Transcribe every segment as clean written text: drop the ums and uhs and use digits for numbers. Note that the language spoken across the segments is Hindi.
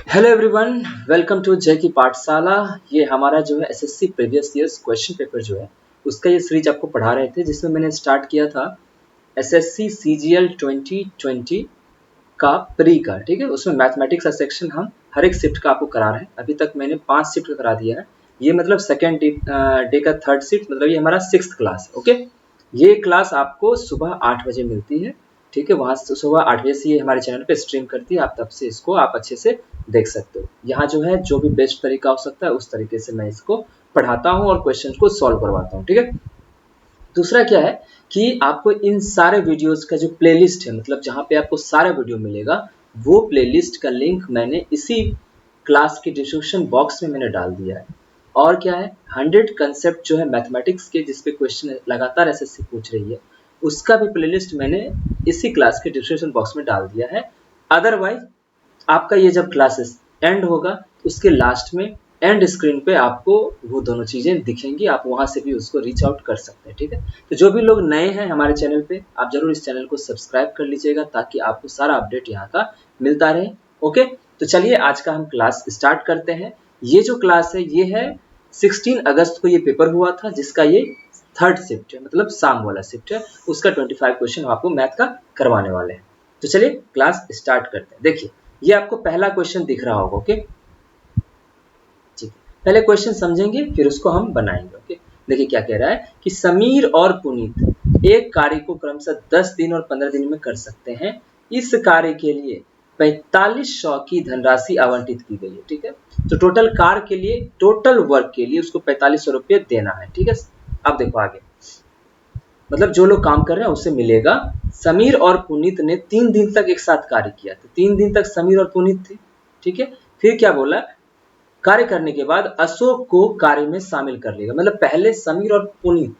हेलो एवरीवन, वेलकम टू जय की पाठशाला। ये हमारा जो है SSC previous years question paper जो है उसका ये सीरीज आपको पढ़ा रहे थे, जिसमें मैंने स्टार्ट किया था एसएससी सीजीएल 2020 का प्री का। ठीक है, उसमें मैथमेटिक्स का सेक्शन हम हर एक शिफ्ट का आपको करा रहे हैं। अभी तक मैंने 5 शिफ्ट का करा दिया है। ये मतलब सेकेंड डे का थर्ड शिफ्ट, मतलब ये हमारा 6th क्लास है। ओके, ये क्लास आपको सुबह 8 बजे मिलती है। ठीक है, वहाँ से सुबह 8 बजे से ये हमारे चैनल पे स्ट्रीम करती है। आप तब से इसको आप अच्छे से देख सकते हो। यहाँ जो है जो भी बेस्ट तरीका हो सकता है उस तरीके से मैं इसको पढ़ाता हूँ और क्वेश्चन को सॉल्व करवाता हूँ। ठीक है, दूसरा क्या है कि आपको इन सारे वीडियोस का जो प्लेलिस्ट है, मतलब जहाँ पे आपको सारा वीडियो मिलेगा, वो प्लेलिस्ट का लिंक मैंने इसी क्लास के डिस्क्रिप्शन बॉक्स में मैंने डाल दिया है। और क्या है, 100 कंसेप्ट जो है मैथमेटिक्स के, जिसपे क्वेश्चन लगातार एसएससी पूछ रही है, उसका भी प्लेलिस्ट मैंने इसी क्लास के डिस्क्रिप्शन बॉक्स में डाल दिया है। अदरवाइज आपका ये जब क्लासेस एंड होगा उसके लास्ट में एंड स्क्रीन पे आपको वो दोनों चीजें दिखेंगी, आप वहां से भी उसको रीच आउट कर सकते हैं। ठीक है, तो जो भी लोग नए हैं हमारे चैनल पे, आप जरूर इस चैनल को सब्सक्राइब कर लीजिएगा ताकि आपको सारा अपडेट यहाँ का मिलता रहे। ओके, तो चलिए आज का हम क्लास स्टार्ट करते हैं। ये जो क्लास है ये है 16 अगस्त को ये पेपर हुआ था, जिसका ये थर्ड शिफ्ट है, मतलब शाम वाला शिफ्ट है। उसका 25 क्वेश्चन आपको मैथ का करवाने वाले हैं। तो चलिए क्लास स्टार्ट करते हैं। देखिए, ये आपको पहला क्वेश्चन दिख रहा होगा। ओके, ठीक है, पहले क्वेश्चन समझेंगे फिर उसको हम बनाएंगे। ओके, देखिए क्या कह रहा है कि समीर और पुनीत एक कार्य को क्रमशः 10 दिन और 15 दिन में कर सकते हैं। इस कार्य के लिए 4500 की धनराशि आवंटित की गई है। ठीक है, तो टोटल कार्य के लिए, टोटल वर्क के लिए उसको 4500 रुपये देना है। ठीक है, अब देखो आगे, मतलब जो लोग काम कर रहे हैं उससे मिलेगा। समीर और पुनीत ने 3 दिन तक एक साथ कार्य किया, तो 3 दिन तक समीर और पुनीत थे। ठीक है, फिर क्या बोला, कार्य करने के बाद अशोक को कार्य में शामिल कर लेगा। मतलब पहले समीर और पुनीत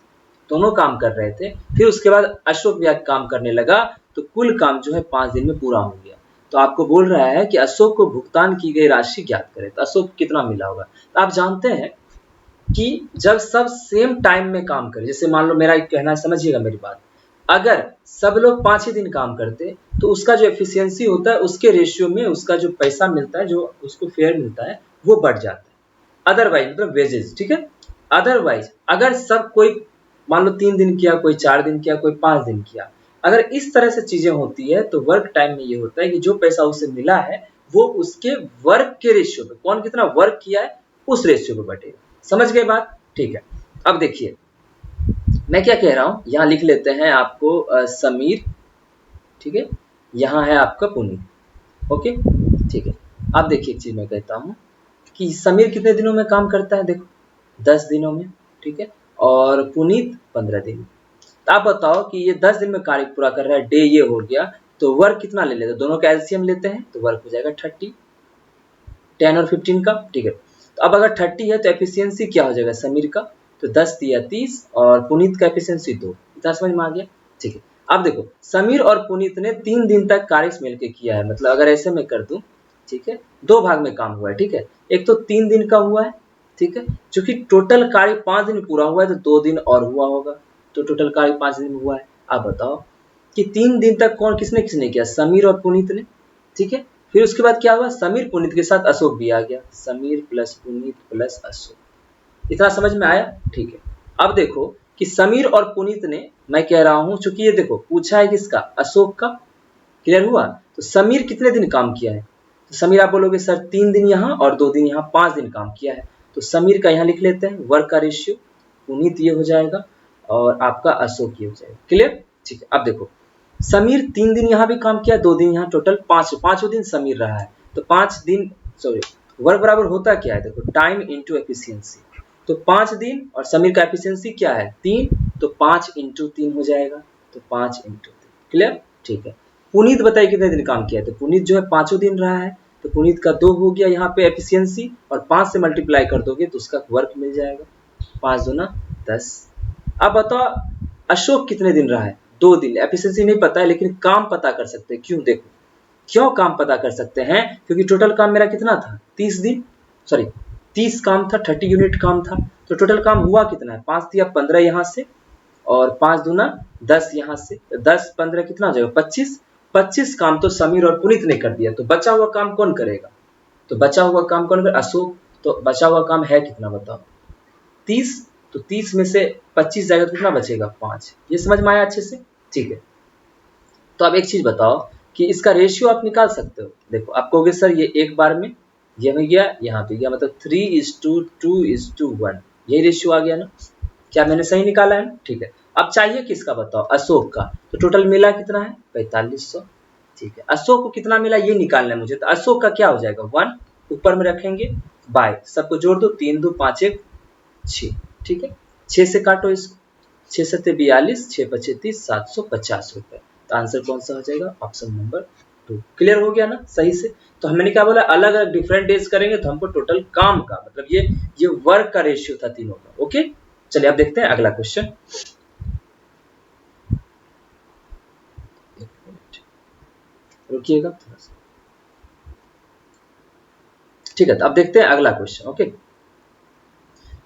दोनों काम कर रहे थे, फिर उसके बाद अशोक भी काम करने लगा, तो कुल काम जो है 5 दिन में पूरा हो गया। तो आपको बोल रहा है कि अशोक को भुगतान की गई राशि ज्ञात करें, तो अशोक कितना मिला होगा। तो आप जानते हैं कि जब सब सेम टाइम में काम करें, जैसे मान लो, मेरा एक कहना है, समझिएगा मेरी बात, अगर सब लोग 5 ही दिन काम करते तो उसका जो एफिशिएंसी होता है उसके रेशियो में उसका जो पैसा मिलता है, जो उसको फेयर मिलता है, वो बढ़ जाता है। अदरवाइज मतलब वेजेस। ठीक है, अदरवाइज अगर सब कोई मान लो 3 दिन किया, कोई 4 दिन किया, कोई 5 दिन किया, अगर इस तरह से चीजें होती है तो वर्क टाइम में ये होता है कि जो पैसा उसे मिला है वो उसके वर्क के रेशियो पे, कौन कितना वर्क किया है उस रेशियो पे बटेगा। समझ गए बात? ठीक है, अब देखिए मैं क्या कह रहा हूं, यहाँ लिख लेते हैं आपको समीर। ठीक है, यहाँ है आपका पुनीत। ओके, ठीक है, अब देखिए एक चीज मैं कहता हूँ कि समीर कितने दिनों में काम करता है, देखो 10 दिनों में। ठीक है, और पुनीत 15 दिन में। तो आप बताओ कि ये 10 दिन में कार्य पूरा कर रहा है, डे ये हो गया, तो वर्क कितना ले लेते, दोनों का एलसीएम लेते हैं तो वर्क हो जाएगा 30, 10 और 15 का। ठीक है, तो अब अगर 30 है तो एफिशिएंसी क्या हो जाएगा समीर का, तो 10 दिया 30 और पुनीत का एफिशिएंसी 2। इतना समझ में आ गया? ठीक है, अब देखो समीर और पुनीत ने 3 दिन तक कार्य मिलकर किया है, मतलब अगर ऐसे में कर दूं, ठीक है, 2 भाग में काम हुआ है। ठीक है, एक तो 3 दिन का हुआ है, ठीक है, चूंकि टोटल कार्य 5 दिन पूरा हुआ है तो 2 दिन और हुआ होगा, तो टोटल कार्य 5 दिन में हुआ है। आप बताओ कि 3 दिन तक कौन किसने किसने किया, समीर और पुनीत ने। ठीक है, फिर उसके बाद क्या हुआ, समीर पुनीत के साथ अशोक भी आ गया, समीर प्लस पुनीत प्लस अशोक। इतना समझ में आया? ठीक है, अब देखो कि समीर और पुनीत ने, मैं कह रहा हूं चूंकि ये देखो पूछा है किसका, अशोक का। क्लियर हुआ? तो समीर कितने दिन काम किया है, तो समीर आप बोलोगे सर 3 दिन यहाँ और 2 दिन यहाँ, 5 दिन काम किया है, तो समीर का यहाँ लिख लेते हैं वर्क का रेशियो, पुनीत ये हो जाएगा और आपका अशोक ये हो जाएगा। क्लियर? ठीक है, अब देखो समीर 3 दिन यहाँ भी काम किया, 2 दिन यहाँ, टोटल 5 दिन समीर रहा है, तो 5 दिन सॉरी, वर्क बराबर होता क्या है, देखो टाइम इंटू एफिशिएंसी। तो 5 दिन और समीर का एफिशिएंसी क्या है 3, तो 5 इंटू 3 हो जाएगा, तो 5 इंटू 3। क्लियर? ठीक है, पुनीत बताइए कितने दिन काम किया, तो पुनीत जो है 5 दिन रहा है, तो पुनीत का 2 हो गया यहाँ पे एफिशिएंसी, और 5 से मल्टीप्लाई कर दोगे तो उसका वर्क मिल जाएगा, 5 दूना 10। अब बताओ अशोक कितने दिन रहा है, 2 दिन। एफिशिएंसी नहीं पता है लेकिन काम पता कर सकते हैं, क्यों, देखो क्यों काम पता कर सकते हैं, क्योंकि टोटल काम मेरा कितना था 30 दिन, सॉरी 30 काम था, 30 यूनिट काम था, तो टोटल काम हुआ कितना है, 5 दिया 15 यहाँ से, और 5 दूना 10 यहाँ से, 10 15 कितना हो जाएगा 25। 25 काम तो समीर और पुनीत ने कर दिया, तो बचा हुआ काम कौन करेगा, तो बचा हुआ काम कौन करे? अशोक। तो बचा हुआ काम है कितना बताओ? 30। तो 30 में से 25 जाएगा तो कितना बचेगा? 5। ये समझ में आया अच्छे से? ठीक है। तो अब एक चीज बताओ कि इसका रेशियो आप निकाल सकते हो। देखो आप कहोगे सर ये एक बार में ये हो गया, यहाँ पे गया, मतलब 3:2:1, यही रेशियो आ गया ना? क्या मैंने सही निकाला है ना? ठीक है। अब चाहिए किसका बताओ? अशोक का। तो टोटल मिला कितना है? 4500। ठीक है। अशोक को कितना मिला ये निकालना है मुझे। तो अशोक का क्या हो जाएगा? 1 ऊपर में रखेंगे, बाय सबको जोड़ दो, 3 2 5 1 6। ठीक है। 6 से काटो इसको, 6 7 42, 6 5 30, 750 रुपए। तो आंसर कौन सा हो जाएगा? Option number 2। क्लियर हो गया ना सही से? तो हमने क्या बोला, अलग अलग डिफरेंट डेज करेंगे तो हमको टोटल काम का मतलब ये वर्क का रेशियो था तीनों का। ओके, चलिए अब देखते हैं अगला क्वेश्चन। रुकिएगा थोड़ा सा। ठीक है, तो अब देखते हैं अगला क्वेश्चन। ओके,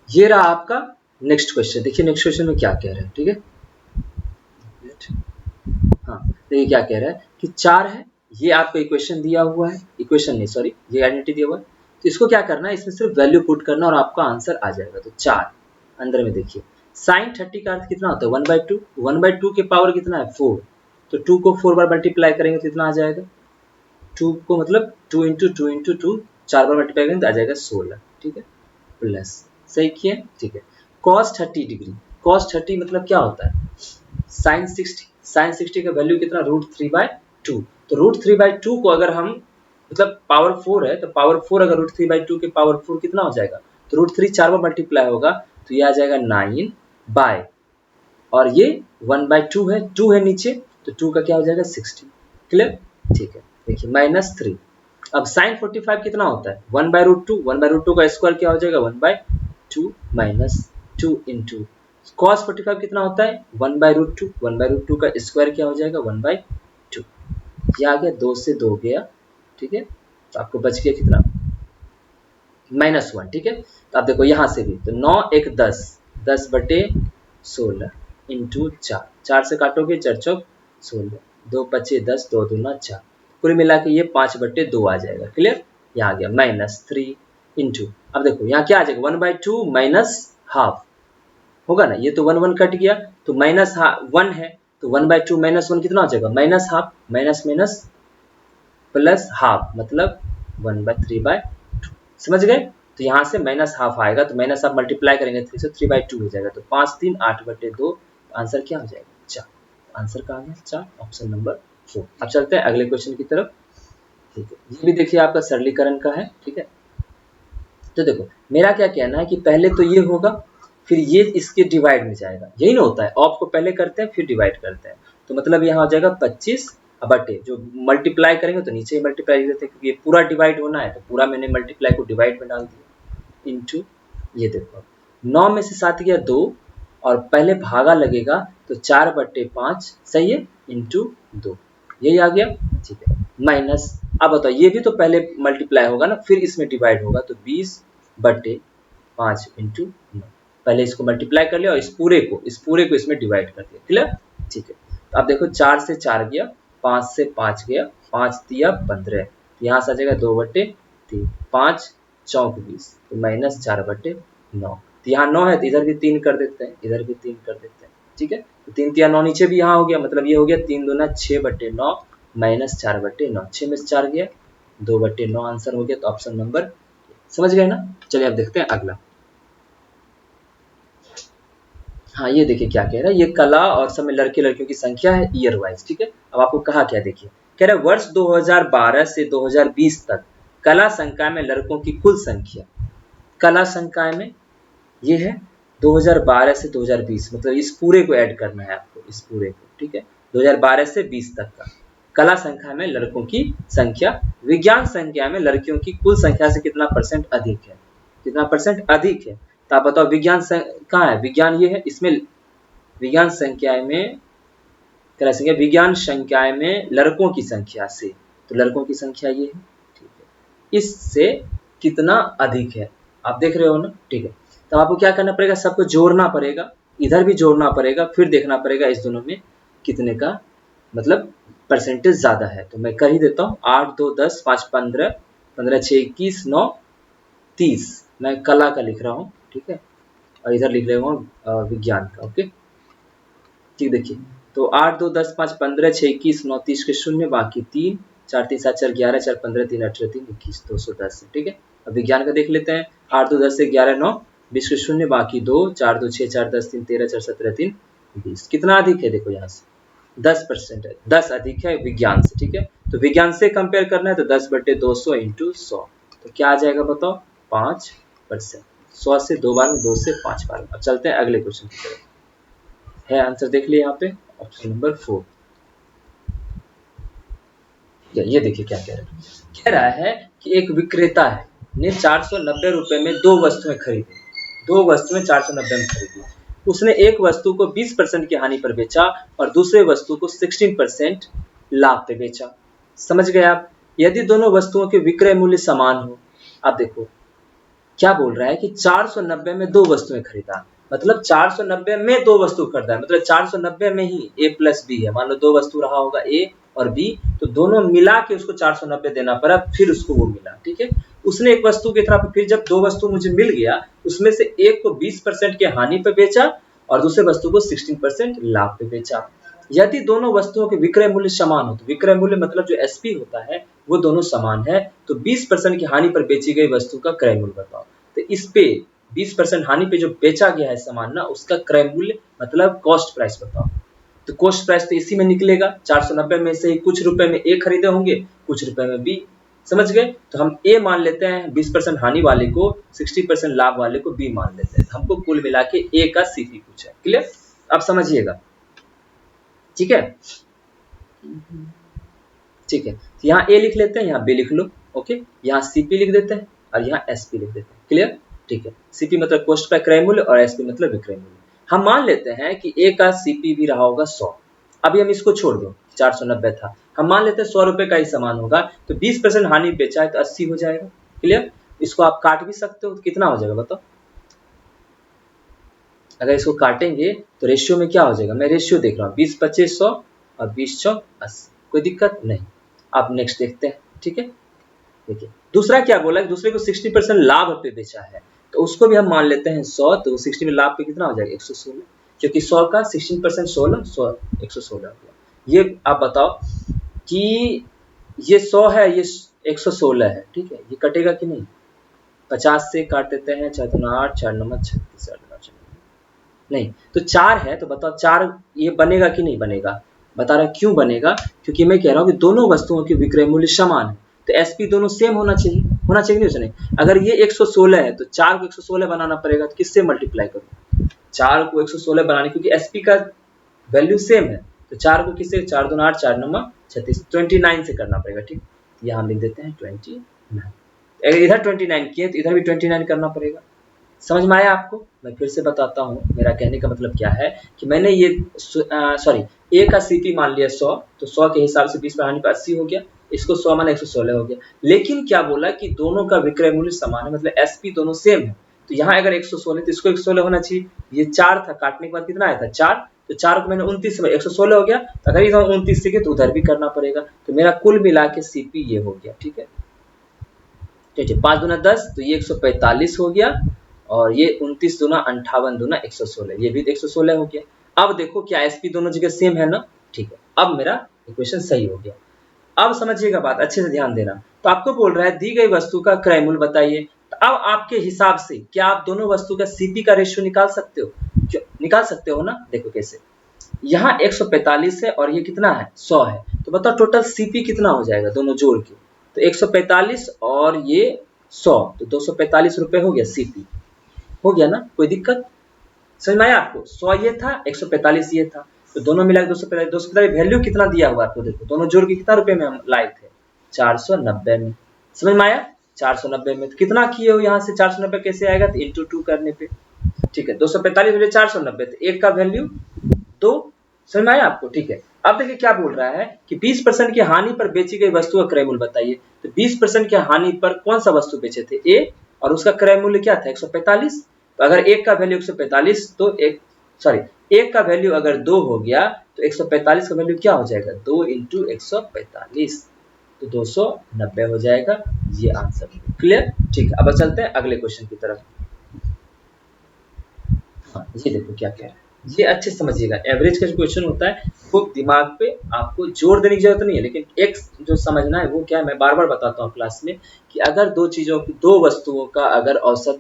ये रहा आपका नेक्स्ट क्वेश्चन। देखिए नेक्स्ट क्वेश्चन में क्या कह रहे हैं। ठीक है, हाँ देखिए क्या कह रहा है कि 4 है, ये आपको इक्वेशन दिया हुआ है, इक्वेशन नहीं सॉरी, ये आइडेंटिटी दिया हुआ है। तो इसको क्या करना है, इसमें सिर्फ वैल्यू पुट करना और आपका आंसर आ जाएगा। तो 4 अंदर में देखिए साइन 30 का अर्थ कितना होता है? 1/2। 1/2 के पावर कितना है? 4। तो 2 को 4 बार मल्टीप्लाई करेंगे तो कितना आ जाएगा? 2 को मतलब 2 इंटू 2 इंटू 2 4 बार मल्टीप्लाई करेंगे तो आ जाएगा 16। ठीक है, प्लस सही किए। ठीक है, cos 30 डिग्री, cos 30 मतलब क्या होता है? साइन 60। साइन 60 का वैल्यू कितना? √3/2। तो √3/2 को अगर हम मतलब पावर 4 है तो पावर 4 अगर √3/2 के पावर 4 कितना हो जाएगा? तो √3 4 बार मल्टीप्लाई होगा तो ये आ जाएगा 9 बाय, और ये 1/2 है, 2 है नीचे तो 2 का क्या हो जाएगा? 60। क्लियर? ठीक है, देखिए -3। अब साइन 45 कितना होता है? 1/√2। 1/√2 का स्क्वायर क्या हो जाएगा? 1/2 -2 इंटू cos 45 कितना होता है? 1/√2। 1/√2 का स्क्वायर क्या हो जाएगा? 1/2। ये आ गया, 2 से 2 गया। ठीक है, तो आपको बच गया कितना? -1। ठीक है, तो आप देखो यहाँ से भी तो 9 1 10, 10/16 इंटू 4, 4 से काटोगे 4 चौक 16, 2 पचे 10, 2 दूना 4, पूरे मिला के ये 5/2 आ जाएगा। क्लियर? यहाँ आ गया -3 इंटू, अब देखो यहाँ क्या आ जाएगा? 1/2 माइनस हाफ होगा ना, ये तो 1 1 कट गया तो -1 है, तो 1/2 -1 कितना हो जाएगा? Minus half, minus minus plus half मतलब 1/3/2। समझ गए? तो यहाँ से माइनस हाफ आएगा तो माइनस हाफ मल्टीप्लाई करेंगे 3 से 3/2 हो जाएगा, तो 5 3 8/2। आंसर क्या हो जाएगा? 4। आंसर कहाँ गया? 4, ऑप्शन नंबर 4। अब चलते हैं अगले क्वेश्चन की तरफ। ठीक है, ये भी देखिए आपका सरलीकरण का है। ठीक है, तो देखो मेरा क्या कहना है कि पहले तो ये होगा, फिर ये इसके डिवाइड में जाएगा, यही ना होता है, ऑफ को पहले करते हैं फिर डिवाइड करते हैं। तो मतलब यहाँ हो जाएगा 25 बटे, जो मल्टीप्लाई करेंगे तो नीचे ही मल्टीप्लाई देते हैं क्योंकि ये पूरा डिवाइड होना है, तो पूरा मैंने मल्टीप्लाई को डिवाइड में डाल दिया इंटू, ये देखो 9 में से 7 गया 2 और पहले भागा लगेगा तो 4/5 सही है इंटू 2, यही आ गया। ठीक है, माइनस, अब बताओ ये भी तो पहले मल्टीप्लाई होगा ना फिर इसमें डिवाइड होगा, तो 20/5 इंटू 9, पहले इसको मल्टीप्लाई कर लिया और इस पूरे को इसमें डिवाइड कर दिया। क्लियर? ठीक है, तो अब देखो 4 से 4 गया, 5 से 5 गया, 5 तिया 15, तो यहाँ से आ जाएगा 2/3, 5 चौक 20, तो -4/9। तो यहाँ 9 है तो इधर भी 3 कर देते हैं, इधर भी 3 कर देते हैं। ठीक है, तो 3 तिया 9 नीचे भी यहाँ हो गया, मतलब ये हो गया 3 दूना 6/9 -4/9, 6 में से 4 गया 2/9 आंसर हो गया। तो ऑप्शन नंबर, समझ गए ना? चलिए अब देखते हैं अगला। हाँ ये देखिए क्या कह रहा है, ये कला और समय लड़के लड़कियों की संख्या है ईयर वाइज। ठीक है, अब आपको कहा क्या, देखिए कह रहा है वर्ष 2012 से 2020 तक कला संकाय में लड़कों की कुल संख्या, कला संकाय में ये है 2012 से 2020, मतलब इस पूरे को ऐड करना है आपको, इस पूरे को। ठीक है, 2012 से 20 तक का कला संख्या में लड़कों की संख्या विज्ञान संख्या में लड़कियों की कुल संख्या से कितना % अधिक है, कितना % अधिक है। तो आप बताओ विज्ञान कहाँ है? विज्ञान ये है, इसमें विज्ञान संख्या में विज्ञान संख्या में लड़कों की संख्या से, तो लड़कों की संख्या ये है। ठीक है, इससे कितना अधिक है आप देख रहे हो ना? ठीक है, तो आपको क्या करना पड़ेगा, सबको जोड़ना पड़ेगा, इधर भी जोड़ना पड़ेगा, फिर देखना पड़ेगा इस दोनों में कितने का मतलब % ज्यादा है। तो मैं कर ही देता हूँ, 8 2 10 5 15 15 6 21 9 30, मैं कला का लिख रहा हूँ, ठीक है, और इधर लिख रहा हूँ विज्ञान का। ओके ठीक, देखिए तो 8 2 10 5 15 6 21 9 30 के शून्य, बाकी 3 4 3 7 4 11 4 15 3 18 3 21 210 है, ठीक है। अब विज्ञान का देख लेते हैं। 8 2 10 से 11 9 20 के शून्य, बाकी 2 4 2 6 4 10 3 13 4 17 3 20। कितना अधिक है देखो यहाँ से 10% है, 10 अधिक है विज्ञान से, ठीक है। तो विज्ञान से कंपेयर करना है तो 10/200 इंटू 100, तो क्या आ जाएगा बताओ 5%। 100 से 2 बार में, 2 से 5 बार में। अब चलते हैं अगले क्वेश्चन की तरफ। है आंसर देख लिया यहाँ पे, ऑप्शन नंबर 4। ये देखिए क्या कह रहा है, कह रहा है कि एक विक्रेता है ने 490 रुपए में 2 वस्तुएं खरीदी, 2 वस्तुएं 490 में खरीदी। उसने एक वस्तु को 20% की हानि पर बेचा और दूसरे वस्तु को 16% लाभ पे बेचा। समझ गए आप? यदि दोनों वस्तुओं के विक्रय मूल्य समान हो, आप देखो क्या बोल रहा है कि 490 में 2 वस्तुएं खरीदा, मतलब 490 में 2 वस्तु खरीदा, मतलब 490 में ही A प्लस बी है। मान लो 2 वस्तु रहा होगा A और B, तो दोनों मिला के उसको 490 देना पड़ा, फिर उसको वो मिला, ठीक है। उसने एक वस्तु की तरफ, फिर जब 2 वस्तु मुझे मिल गया, उसमें से एक को 20% के हानि पे बेचा और दूसरे वस्तु को 16% लाभ पे बेचा। यदि दोनों वस्तुओं के विक्रय मूल्य समान हो, तो विक्रय मूल्य मतलब जो SP होता है वो दोनों समान है, तो 20% की हानि पर बेची गई वस्तु का क्रय मूल्य बताओ। तो इस पे 20% हानि पे जो बेचा गया है सामान ना, उसका क्रय मूल्य मतलब कॉस्ट प्राइस बताओ। तो कॉस्ट प्राइस तो इसी में निकलेगा, 490 में से कुछ रुपए में A खरीदे होंगे, कुछ रुपए में B। समझ गए? तो हम A मान लेते हैं 20% हानि वाले को, 60% लाभ वाले को B मान लेते हैं। हमको कुल मिला के A का CP पूछा है। क्लियर? अब समझिएगा, ठीक है, ठीक है। तो यहाँ A लिख लेते हैं, यहाँ B लिख लो। ओके, यहाँ CP लिख देते हैं और यहाँ SP लिख देते हैं। क्लियर? ठीक है। CP मतलब कॉस्ट प्राइस क्रय मूल्य और SP मतलब विक्रय मूल्य। हम मान लेते हैं कि A का CP भी रहा होगा 100। अभी हम इसको छोड़ दो, 490 था, हम मान लेते हैं 100 रुपए का ही सामान होगा, तो 20% हानि बेचा है तो 80 हो जाएगा। क्लियर? इसको आप काट भी सकते हो, तो कितना हो जाएगा बताओ? अगर इसको काटेंगे तो रेशियो में क्या हो जाएगा, मैं रेशियो देख रहा हूँ, 20 25 100 और 20 4 80, कोई दिक्कत नहीं। आप नेक्स्ट देखते हैं, ठीक है। देखिए दूसरा क्या बोला, दूसरे को 60% लाभ पे बेचा है, तो उसको भी हम मान लेते हैं 100, तो 60 में लाभ पे कितना हो जाएगा 116, क्योंकि 100 का 16% 16, 100 116 हो गया। ये आप बताओ कि ये 100 है, ये 116 है, ठीक है, ये कटेगा कि नहीं? 50 से काट देते हैं, 4 2 8 4 9 36 नहीं, तो 4 है, तो बताओ 4 ये बनेगा कि नहीं बनेगा? बता रहा क्यों बनेगा, क्योंकि मैं कह रहा हूँ कि दोनों वस्तुओं के विक्रय मूल्य समान है, तो SP दोनों सेम होना चाहिए, होना चाहिए नहीं उसने। अगर ये 116 है तो 4 को 116 बनाना पड़ेगा, तो किससे मल्टीप्लाई करूँ? 4 को 116 बनाने, क्योंकि SP का वैल्यू सेम है, तो 4 को किससे, 4 2 8 4 9 36 29 से करना पड़ेगा, ठीक। यहाँ लिख देते हैं 29, इधर 29 किए तो इधर भी 29 करना पड़ेगा। समझ में आया आपको? मैं फिर से बताता हूँ, मेरा कहने का मतलब क्या है कि मैंने ये सॉरी A का CP मान लिया 100, तो 100 के हिसाब से 20 बढ़ाने पर 80 हो गया, इसको 100 माना 116 हो गया। लेकिन क्या बोला कि दोनों का विक्रय मूल्य समान है, मतलब SP दोनों सेम है, तो यहाँ अगर 116 तो इसको 116 होना चाहिए। ये 4 था, काटने के बाद कितना आया था 4, तो 4 को मैंने 29 में 116 हो गया, तो अगर इधर 29 से तो उधर भी करना पड़ेगा, तो मेरा कुल मिला के CP ये हो गया, ठीक है। ठीक है, 5 दूना 10, तो ये 145 हो गया, और ये 29 दूना 58 दूना 116, ये भी 116 हो गया। अब देखो क्या SP दोनों जगह सेम है ना, ठीक है, अब मेरा इक्वेशन सही हो गया। अब समझिएगा बात, अच्छे से ध्यान देना। तो आपको बोल रहा है दी गई वस्तु का क्रय मूल्य बताइए, तो अब आपके हिसाब से क्या आप दोनों वस्तु का CP का रेशियो निकाल सकते हो? क्यों निकाल सकते हो ना, देखो कैसे। यहाँ 145 है और ये कितना है 100 है, तो बताओ टोटल CP कितना हो जाएगा दोनों जोड़ के? तो 145 और ये 100, तो 245 रुपए हो गया CP, हो गया ना, कोई दिक्कत? समझ में आया आपको? 100 ये था, 145 ये था, तो दोनों मिला 245, 245 वैल्यू कितना दिया हुआ आपको, देखो दोनों जोड़ के कितना रुपए में हम लाए थे 490 में। समझ में आया? 490 में तो कितना किए हो, यहाँ से 490 कैसे आएगा, तो इंटू 2 करने पे, ठीक है, 245 बजे 490, तो एक का वैल्यू 2। समझ में आया आपको? ठीक है। अब देखिए क्या बोल रहा है कि 20% की हानि पर बेची गई वस्तु का क्रय मूल्य बताइए। तो 20% की हानि पर कौन सा वस्तु बेचे थे A, और उसका क्रय मूल्य क्या था 145। तो अगर एक का वैल्यू 145, तो एक का वैल्यू अगर 2 हो गया, तो 145 का वैल्यू क्या हो जाएगा 2 इंटू 145, तो 290 हो जाएगा, ये आंसर। क्लियर? ठीक है, अब चलते हैं अगले क्वेश्चन की तरफ। हाँ, ये देखो क्या कह रहा है, ये अच्छे समझिएगा। एवरेज का जो क्वेश्चन होता है वो दिमाग पे आपको जोर देने की जरूरत नहीं है, लेकिन एक जो समझना है वो क्या है, मैं बार बार बताता हूँ क्लास में, कि अगर दो वस्तुओं का अगर औसत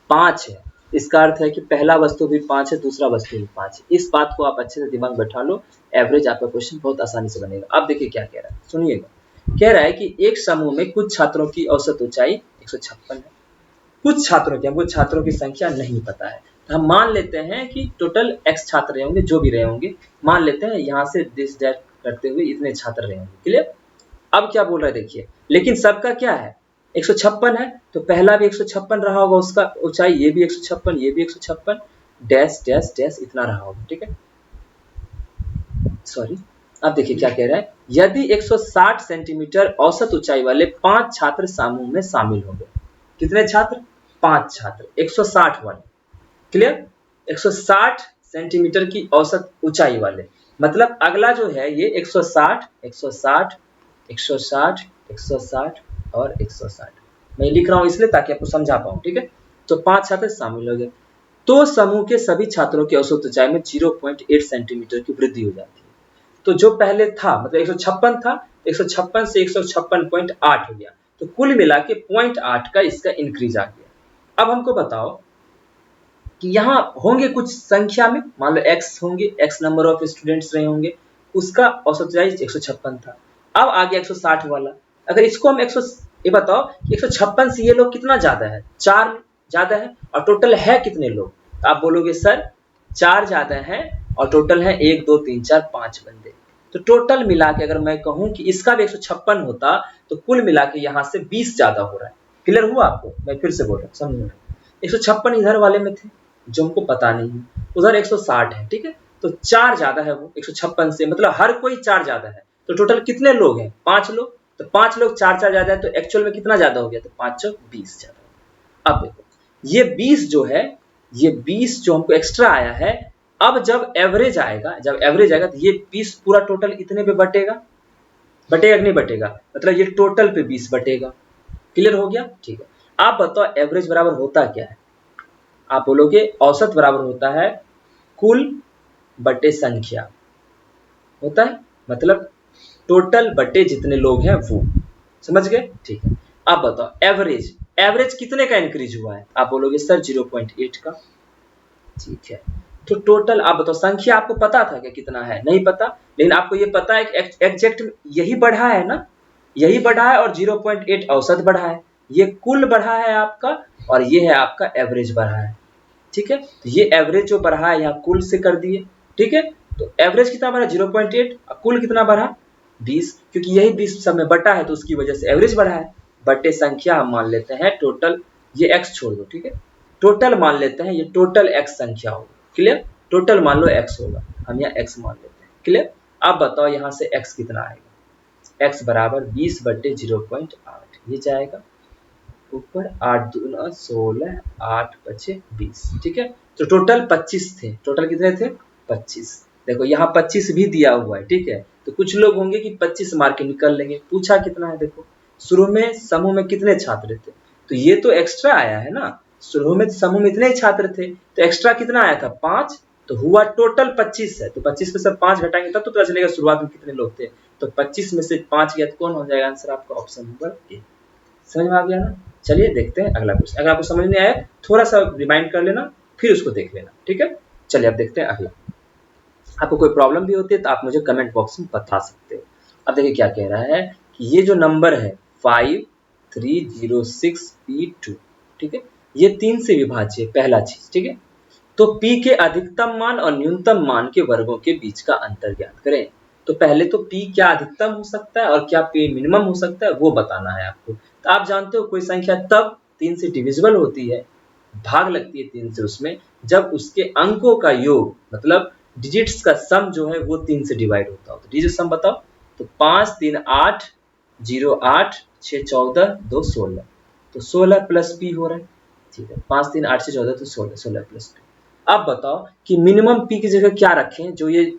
5 है, इसका अर्थ है कि पहला वस्तु भी 5 है, दूसरा वस्तु भी 5 है। इस बात को आप अच्छे से दिमाग बैठा लो, एवरेज आपका क्वेश्चन बहुत आसानी से बनेगा। अब देखिए क्या कह रहा है, सुनिएगा। कह रहा है कि एक समूह में कुछ छात्रों की औसत ऊंचाई 156 है। कुछ छात्रों की, हमको छात्रों की संख्या नहीं पता है, तो हम मान लेते हैं कि टोटल x छात्र रहे होंगे, जो भी रहे होंगे, मान लेते हैं यहाँ से दिस दैट करते हुए इतने छात्र रहे होंगे। क्लियर? अब क्या बोल रहा है देखिए, लेकिन सबका क्या है, 156 है, तो पहला भी 156 रहा होगा, उसका ऊंचाई ये भी 156, ये भी 156, डैश डैश डैश इतना रहा होगा। ठीक है, सॉरी। अब देखिए क्या कह रहा है, यदि 160 सेंटीमीटर औसत ऊंचाई वाले 5 छात्र समूह में शामिल होंगे। कितने छात्र? 5 छात्र, 160 वाले। क्लियर? 160 सेंटीमीटर की औसत ऊंचाई वाले, मतलब अगला जो है ये 160 160 160 160 और 160। मैं लिख रहा हूं इसलिए ताकि आपको समझा पाऊं। ठीक है, तो 5 छात्र शामिल हो गए, तो समूह के सभी छात्रों की औसत ऊंचाई में 0.8 सेंटीमीटर की वृद्धि हो जाती है। तो जो पहले था, मतलब 156 था, 156 से 156.8 हो गया, तो कुल मिला के 0.8 का इसका इंक्रीज आ गया। अब हमको बताओ कि यहाँ होंगे कुछ संख्या में, मान लो x होंगे, x नंबर ऑफ स्टूडेंट्स रहे होंगे, उसका औसत ऊंचाई 156 था। अब आ गया 160 वाला, अगर इसको हम 100, ये बताओ कि 156 से ये लोग कितना ज्यादा है, 4 ज्यादा है, और टोटल है कितने लोग, तो आप बोलोगे सर 4 ज्यादा है और टोटल है 1 2 3 4 5 बंदे। तो टोटल मिला के अगर मैं कहूं कि इसका भी 156 होता, तो कुल मिला के यहाँ से 20 ज्यादा हो रहा है। क्लियर हुआ आपको? मैं फिर से बोल रहा हूँ, समझ 156 इधर वाले में थे जो हमको पता नहीं है, उधर 160 है। ठीक है, तो 4 ज्यादा है वो 156 से, मतलब हर कोई 4 ज्यादा है। तो टोटल कितने लोग हैं? 5 लोग। तो 5 लोग 4 4 ज्यादा है, तो एक्चुअल में कितना ज्यादा हो गया, तो 5 चौक 20 ज्यादा। अब देखो ये 20 जो है, ये 20 जो हमको एक्स्ट्रा आया है, अब जब एवरेज आएगा, तो ये 20 पूरा टोटल इतने पे बटेगा, बटेगा कि नहीं बटेगा, मतलब ये टोटल पे 20 बटेगा। क्लियर हो गया? ठीक है, आप बताओ एवरेज बराबर होता क्या है? आप बोलोगे औसत बराबर होता है कुल बटे संख्या होता है, मतलब टोटल बटे जितने लोग हैं वो। समझ गए? ठीक है, अब बताओ एवरेज, एवरेज कितने का इंक्रीज हुआ है? आप बोलोगे सर 0.8 का। ठीक है, तो टोटल आप बताओ, संख्या आपको पता था क्या कितना है? नहीं पता, लेकिन आपको ये पता है कि एग्जैक्ट यही बढ़ा है ना, यही बढ़ा है, और 0.8 औसत बढ़ा है, ये कुल बढ़ा है आपका, और ये है आपका एवरेज बढ़ा है। ठीक है, तो ये एवरेज जो बढ़ा है यहाँ कुल से कर दिए। ठीक है, तो एवरेज कितना बढ़ा? 0.8, कुल कितना बढ़ा? 20, क्योंकि यही 20 सब में बटा है, तो उसकी वजह से एवरेज बढ़ा है। बटे संख्या हम मान लेते हैं टोटल, ये x छोड़ दो। ठीक है, टोटल मान लेते हैं, ये टोटल x संख्या होगा। क्लियर? टोटल मान लो x होगा, हम यहाँ x मान लेते हैं। क्लियर? अब बताओ यहाँ से x कितना आएगा? x बराबर 20 बटे 0.8, ये जाएगा ऊपर, 8 दूना 16, 8 बचे 20। ठीक है, तो टोटल 25 थे। टोटल कितने थे? 25। देखो यहाँ 25 भी दिया हुआ है। ठीक है, तो कुछ लोग होंगे कि 25 मार के निकल लेंगे। पूछा कितना है, देखो शुरू में समूह में कितने छात्र थे, तो ये तो एक्स्ट्रा आया है ना, शुरू में समूह में इतने ही छात्र थे, तो एक्स्ट्रा कितना आया था? 5, तो हुआ टोटल 25 है। तो 25 में से 5 घटाएंगे तब तो पता चलेगा शुरुआत में कितने लोग थे। तो 25 में से 5 गया तो कौन हो जाएगा आंसर आपका? Option number A. समझ में आ गया ना? चलिए देखते हैं अगला क्वेश्चन। अगर आपको समझ नहीं आया थोड़ा सा रिमाइंड कर लेना, फिर उसको देख लेना। ठीक है, चलिए अब देखते हैं अगला। आपको कोई प्रॉब्लम भी होती है तो आप मुझे कमेंट बॉक्स में बता सकते हो। अब देखिए क्या कह रहा है कि ये जो नंबर है 5306P2, ठीक है, ये 3 से विभाज्य है, पहला चीज। ठीक है, तो P के अधिकतम मान और न्यूनतम मान के वर्गों के बीच का अंतर ज्ञात करें। तो पहले तो P क्या अधिकतम हो सकता है और क्या P मिनिमम हो सकता है वो बताना है आपको। तो आप जानते हो कोई संख्या तब 3 से डिविजिबल होती है, भाग लगती है 3 से उसमें, जब उसके अंकों का योग, मतलब डिजिट्स का सम जो है वो 3 से डिवाइड होता हो। तो डिजिट सम बताओ, तो 5 3 8 0 8 6 14 2 16, तो 16 प्लस P हो रहा है। ठीक है, 5 3 8 6 14 तो 16, 16 प्लस P। अब बताओ कि मिनिमम P की जगह क्या रखें जो ये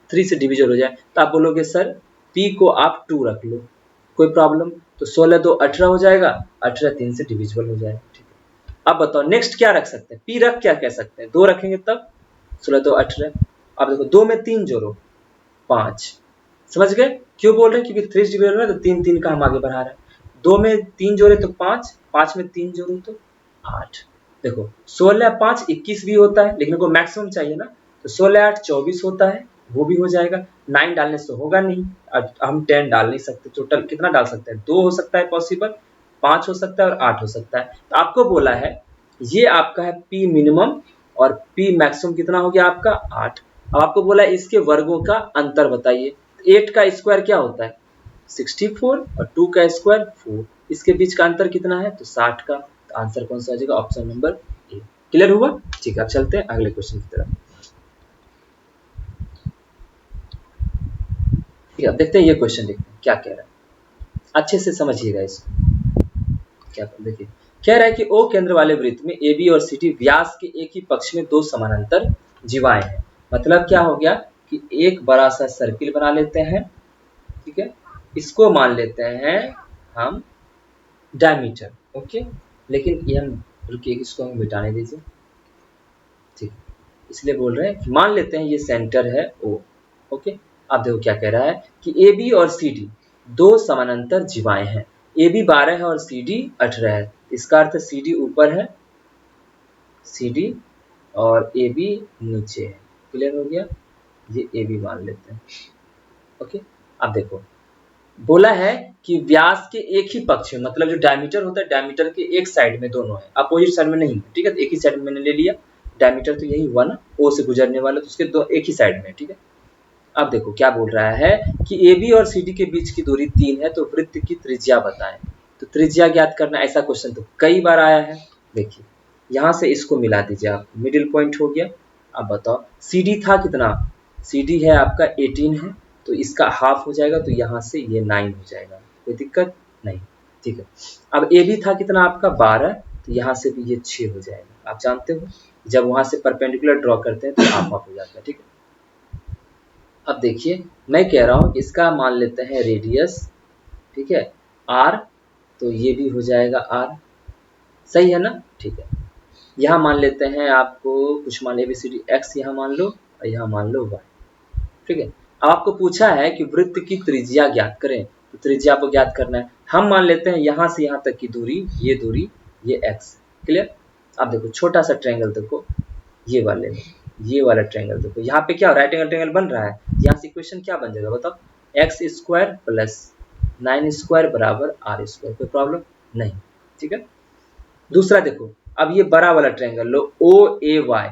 3 से डिविजल हो जाए। तो आप बोलोगे सर P को आप 2 रख लो, कोई प्रॉब्लम? तो 16 2 18 हो जाएगा, 18 3 से डिविजिबल हो जाएगा। ठीक है, अब बताओ नेक्स्ट क्या रख सकते हैं? पी रख क्या कह सकते हैं? 2 रखेंगे तब 16 2 18। अब देखो 2 में 3 जोड़ो 5। समझ गए क्यों बोल रहे हैं? क्योंकि 3 डिविजिबल है तो 3 3 का हम आगे बढ़ा रहे हैं। 2 में 3 जोड़े तो 5, 5 में 3 जोड़ो तो 8। देखो 16 5 21 भी होता है, लेकिन को मैक्सिमम चाहिए ना, तो 16 8 24 होता है, वो भी हो जाएगा। 9 डालने से होगा नहीं, अब हम 10 डाल नहीं सकते। टोटल कितना डाल सकते हैं? 2 हो सकता है पॉसिबल, 5 हो सकता है और 8 हो सकता है। तो आपको बोला है ये आपका है पी मिनिमम और पी मैक्सिमम कितना हो गया आपका? 8। अब आपको बोला है इसके वर्गों का अंतर बताइए। 8 का स्क्वायर क्या होता है? 64 और 2 का स्क्वायर 4। इसके बीच का अंतर कितना है? तो 60 का। तो आंसर कौन सा आ जाएगा? Option number A. क्लियर हुआ? ठीक है, अब चलते हैं अगले क्वेश्चन की तरफ। ठीक है, अब देखते हैं ये क्वेश्चन, देखते हैं क्या कह रहा है, अच्छे से समझिएगा इसको। क्या देखिए, कह रहा है कि ओ केंद्र वाले वृत्त में ए बी और सी डी व्यास के एक ही पक्ष में 2 समानांतर जीवाएं हैं। मतलब क्या हो गया कि एक बड़ा सा सर्किल बना लेते हैं, ठीक है, इसको मान लेते हैं हम डायमीटर, ओके। लेकिन ये हम रुकिए, इसको हम मिटाने दीजिए, ठीक। इसलिए बोल रहे हैं कि मान लेते हैं ये सेंटर है ओ, ओके। अब देखो क्या कह रहा है कि ए बी और सी डी 2 समानांतर जीवाएं हैं। ए बी 12 है और सी डी 18 है। इसका अर्थ सी डी ऊपर है, सी डी और ए बी नीचे है। क्लियर हो गया? ये ए बी मान लेते हैं, ओके। अब देखो बोला है कि व्यास के एक ही पक्ष में, मतलब जो डायमीटर होता है डायमीटर के एक साइड में दोनों है, अपोजिट साइड में नहीं है, ठीक है। तो एक ही साइड में मैंने ले लिया, डायमीटर तो यही हुआ ना, ओ से गुजरने वाला, तो उसके दो एक ही साइड में, ठीक है। अब देखो क्या बोल रहा है कि ए बी और सी डी के बीच की दूरी 3 है, तो वृत्त की त्रिज्या बताएं। तो त्रिज्या ज्ञात करना, ऐसा क्वेश्चन तो कई बार आया है। देखिए यहाँ से इसको मिला दीजिए आप, मिडिल पॉइंट हो गया। अब बताओ सी डी था कितना? सी डी है आपका 18 है, तो इसका हाफ हो जाएगा, तो यहाँ से ये 9 हो जाएगा, कोई दिक्कत नहीं, ठीक है। अब ए बी था कितना आपका? 12, तो यहाँ से भी ये 6 हो जाएगा। आप जानते हो जब वहां से परपेंडिकुलर ड्रॉ करते हैं तो हाफ हाफ हो जाता है, ठीक है। अब देखिए मैं कह रहा हूँ इसका मान लेते हैं रेडियस, ठीक है, आर, तो ये भी हो जाएगा आर, सही है ना? ठीक है, यहाँ मान लेते हैं आपको कुछ मान ABCD एक्स यहाँ मान लो और यहाँ मान लो वाई, ठीक है। अब आपको पूछा है कि वृत्त की त्रिज्या ज्ञात करें, तो त्रिज्या आपको ज्ञात करना है। हम मान लेते हैं यहाँ से यहाँ तक की दूरी, ये एक्स, क्लियर। अब देखो छोटा सा ट्रायंगल देखो, ये वाले में, ये वाला ट्रायंगल देखो, यहाँ पे क्या राइट एंगल ट्रायंगल बन रहा है। यहाँ से इक्वेशन क्या बन जाएगा बताओ? एक्स स्क्वायर प्लस 9 स्क्वायर बराबर आर स्क्वायर। कोई प्रॉब्लम नहीं, ठीक है। दूसरा देखो, अब ये बड़ा वाला ट्रायंगल लो, ओ ए वाई,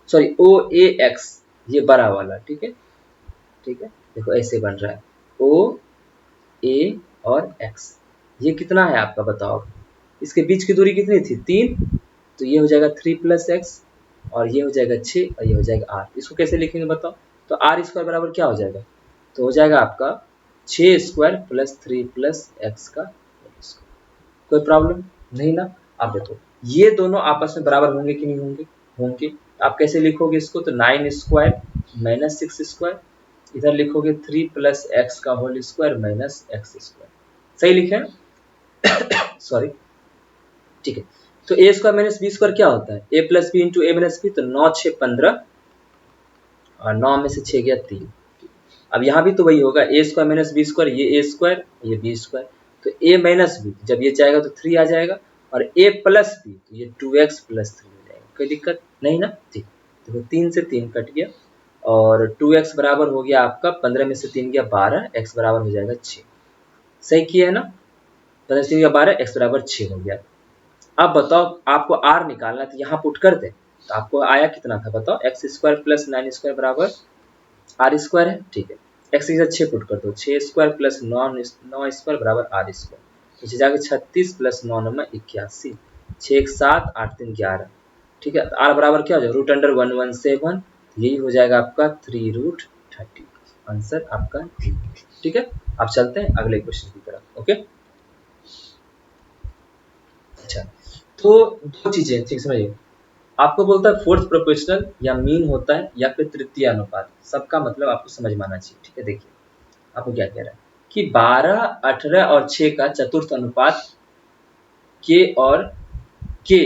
सॉरी ओ ए एक्स, ये बड़ा वाला, ठीक है, ठीक है। देखो ऐसे बन रहा है ओ ए और एक्स, ये कितना है आपका बताओ? इसके बीच की दूरी कितनी थी? 3, तो ये हो जाएगा 3 प्लस एक्स और ये हो जाएगा 6 और ये हो जाएगा आर। इसको कैसे लिखेंगे बताओ? तो आर स्क्वायर बराबर क्या हो जाएगा? तो हो जाएगा आपका 6 स्क्वायर प्लस 3 प्लस एक्स का स्क्वायर। कोई प्रॉब्लम नहीं ना? आप देखो ये दोनों आपस में बराबर होंगे कि नहीं होंगे? होंगे। आप कैसे लिखोगे इसको? तो 9 स्क्वायर माइनस 6 स्क्वायर, इधर लिखोगे 3 प्लस एक्स का whole square minus x square. सही लिखे? सॉरी, ठीक है। तो a square minus b square क्या होता है? A plus b into a minus B, तो 9 6 15 और 9 में से 6 गया 3। अब यहाँ भी तो वही होगा, ए स्क्वायर माइनस बी स्क्वायर, ये ए स्क्वायर ये बी स्क्वायर, तो ए माइनस बी जब ये जाएगा तो 3 आ जाएगा, और ए प्लस बी तो ये 2x प्लस 3 हो जाएगा। कोई दिक्कत नहीं ना? ठीक, देखो 3 से 3 कट गया और 2x बराबर हो गया आपका 15 में से 3 गया 12, x बराबर हो जाएगा 6। सही किया है ना? 15 से 3 गया 12, x बराबर 6 हो गया। अब बताओ आपको r निकालना, तो यहाँ पुट कर दे, तो आपको आया कितना था बताओ? एक्स स्क्वायर प्लस 9 स्क्वायर बराबर आर स्क्वायर है, ठीक है। एक्स की जगह 6 पुट कर दो, 6 स्क्वायर प्लस 9 स्क्वायर बराबर आर स्क्वायर, नीचे जाके 36 प्लस 9 9 81, 6 1 7 8 3 11, ठीक है। आर बराबर क्या हो जाएगा? रूट अंडर 117, यही हो जाएगा आपका 3√30। आंसर आपका, ठीक है। अब चलते हैं अगले क्वेश्चन की तरफ, ओके। अच्छा, तो दो चीजें ठीक समझिए, आपको बोलता है फोर्थ प्रोपोर्शनल या मीन होता है या फिर तृतीय अनुपात, सबका मतलब आपको समझ में आना चाहिए, ठीक है। देखिए आपको क्या कह रहा है, कि 12, 18 और 6 का चतुर्थ अनुपात के और के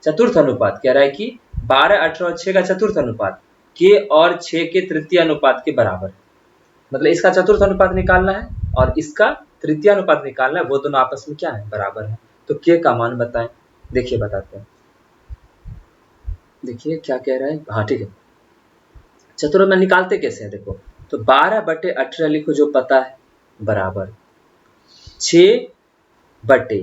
चतुर्थ अनुपात कह रहा है कि 12, 18 और 6 का चतुर्थ अनुपात के और 6 के तृतीय अनुपात के बराबर है। मतलब इसका चतुर्थ अनुपात निकालना है और इसका तृतीय अनुपात निकालना है, वो दोनों आपस में क्या है, बराबर है। तो के का मान बताएं, देखिए बताते हैं। देखिए क्या कह रहा है, हाँ ठीक है। चतुर्थ में निकालते कैसे हैं, देखो तो 12/18 लिखो जो पता है, बराबर 6 बटे,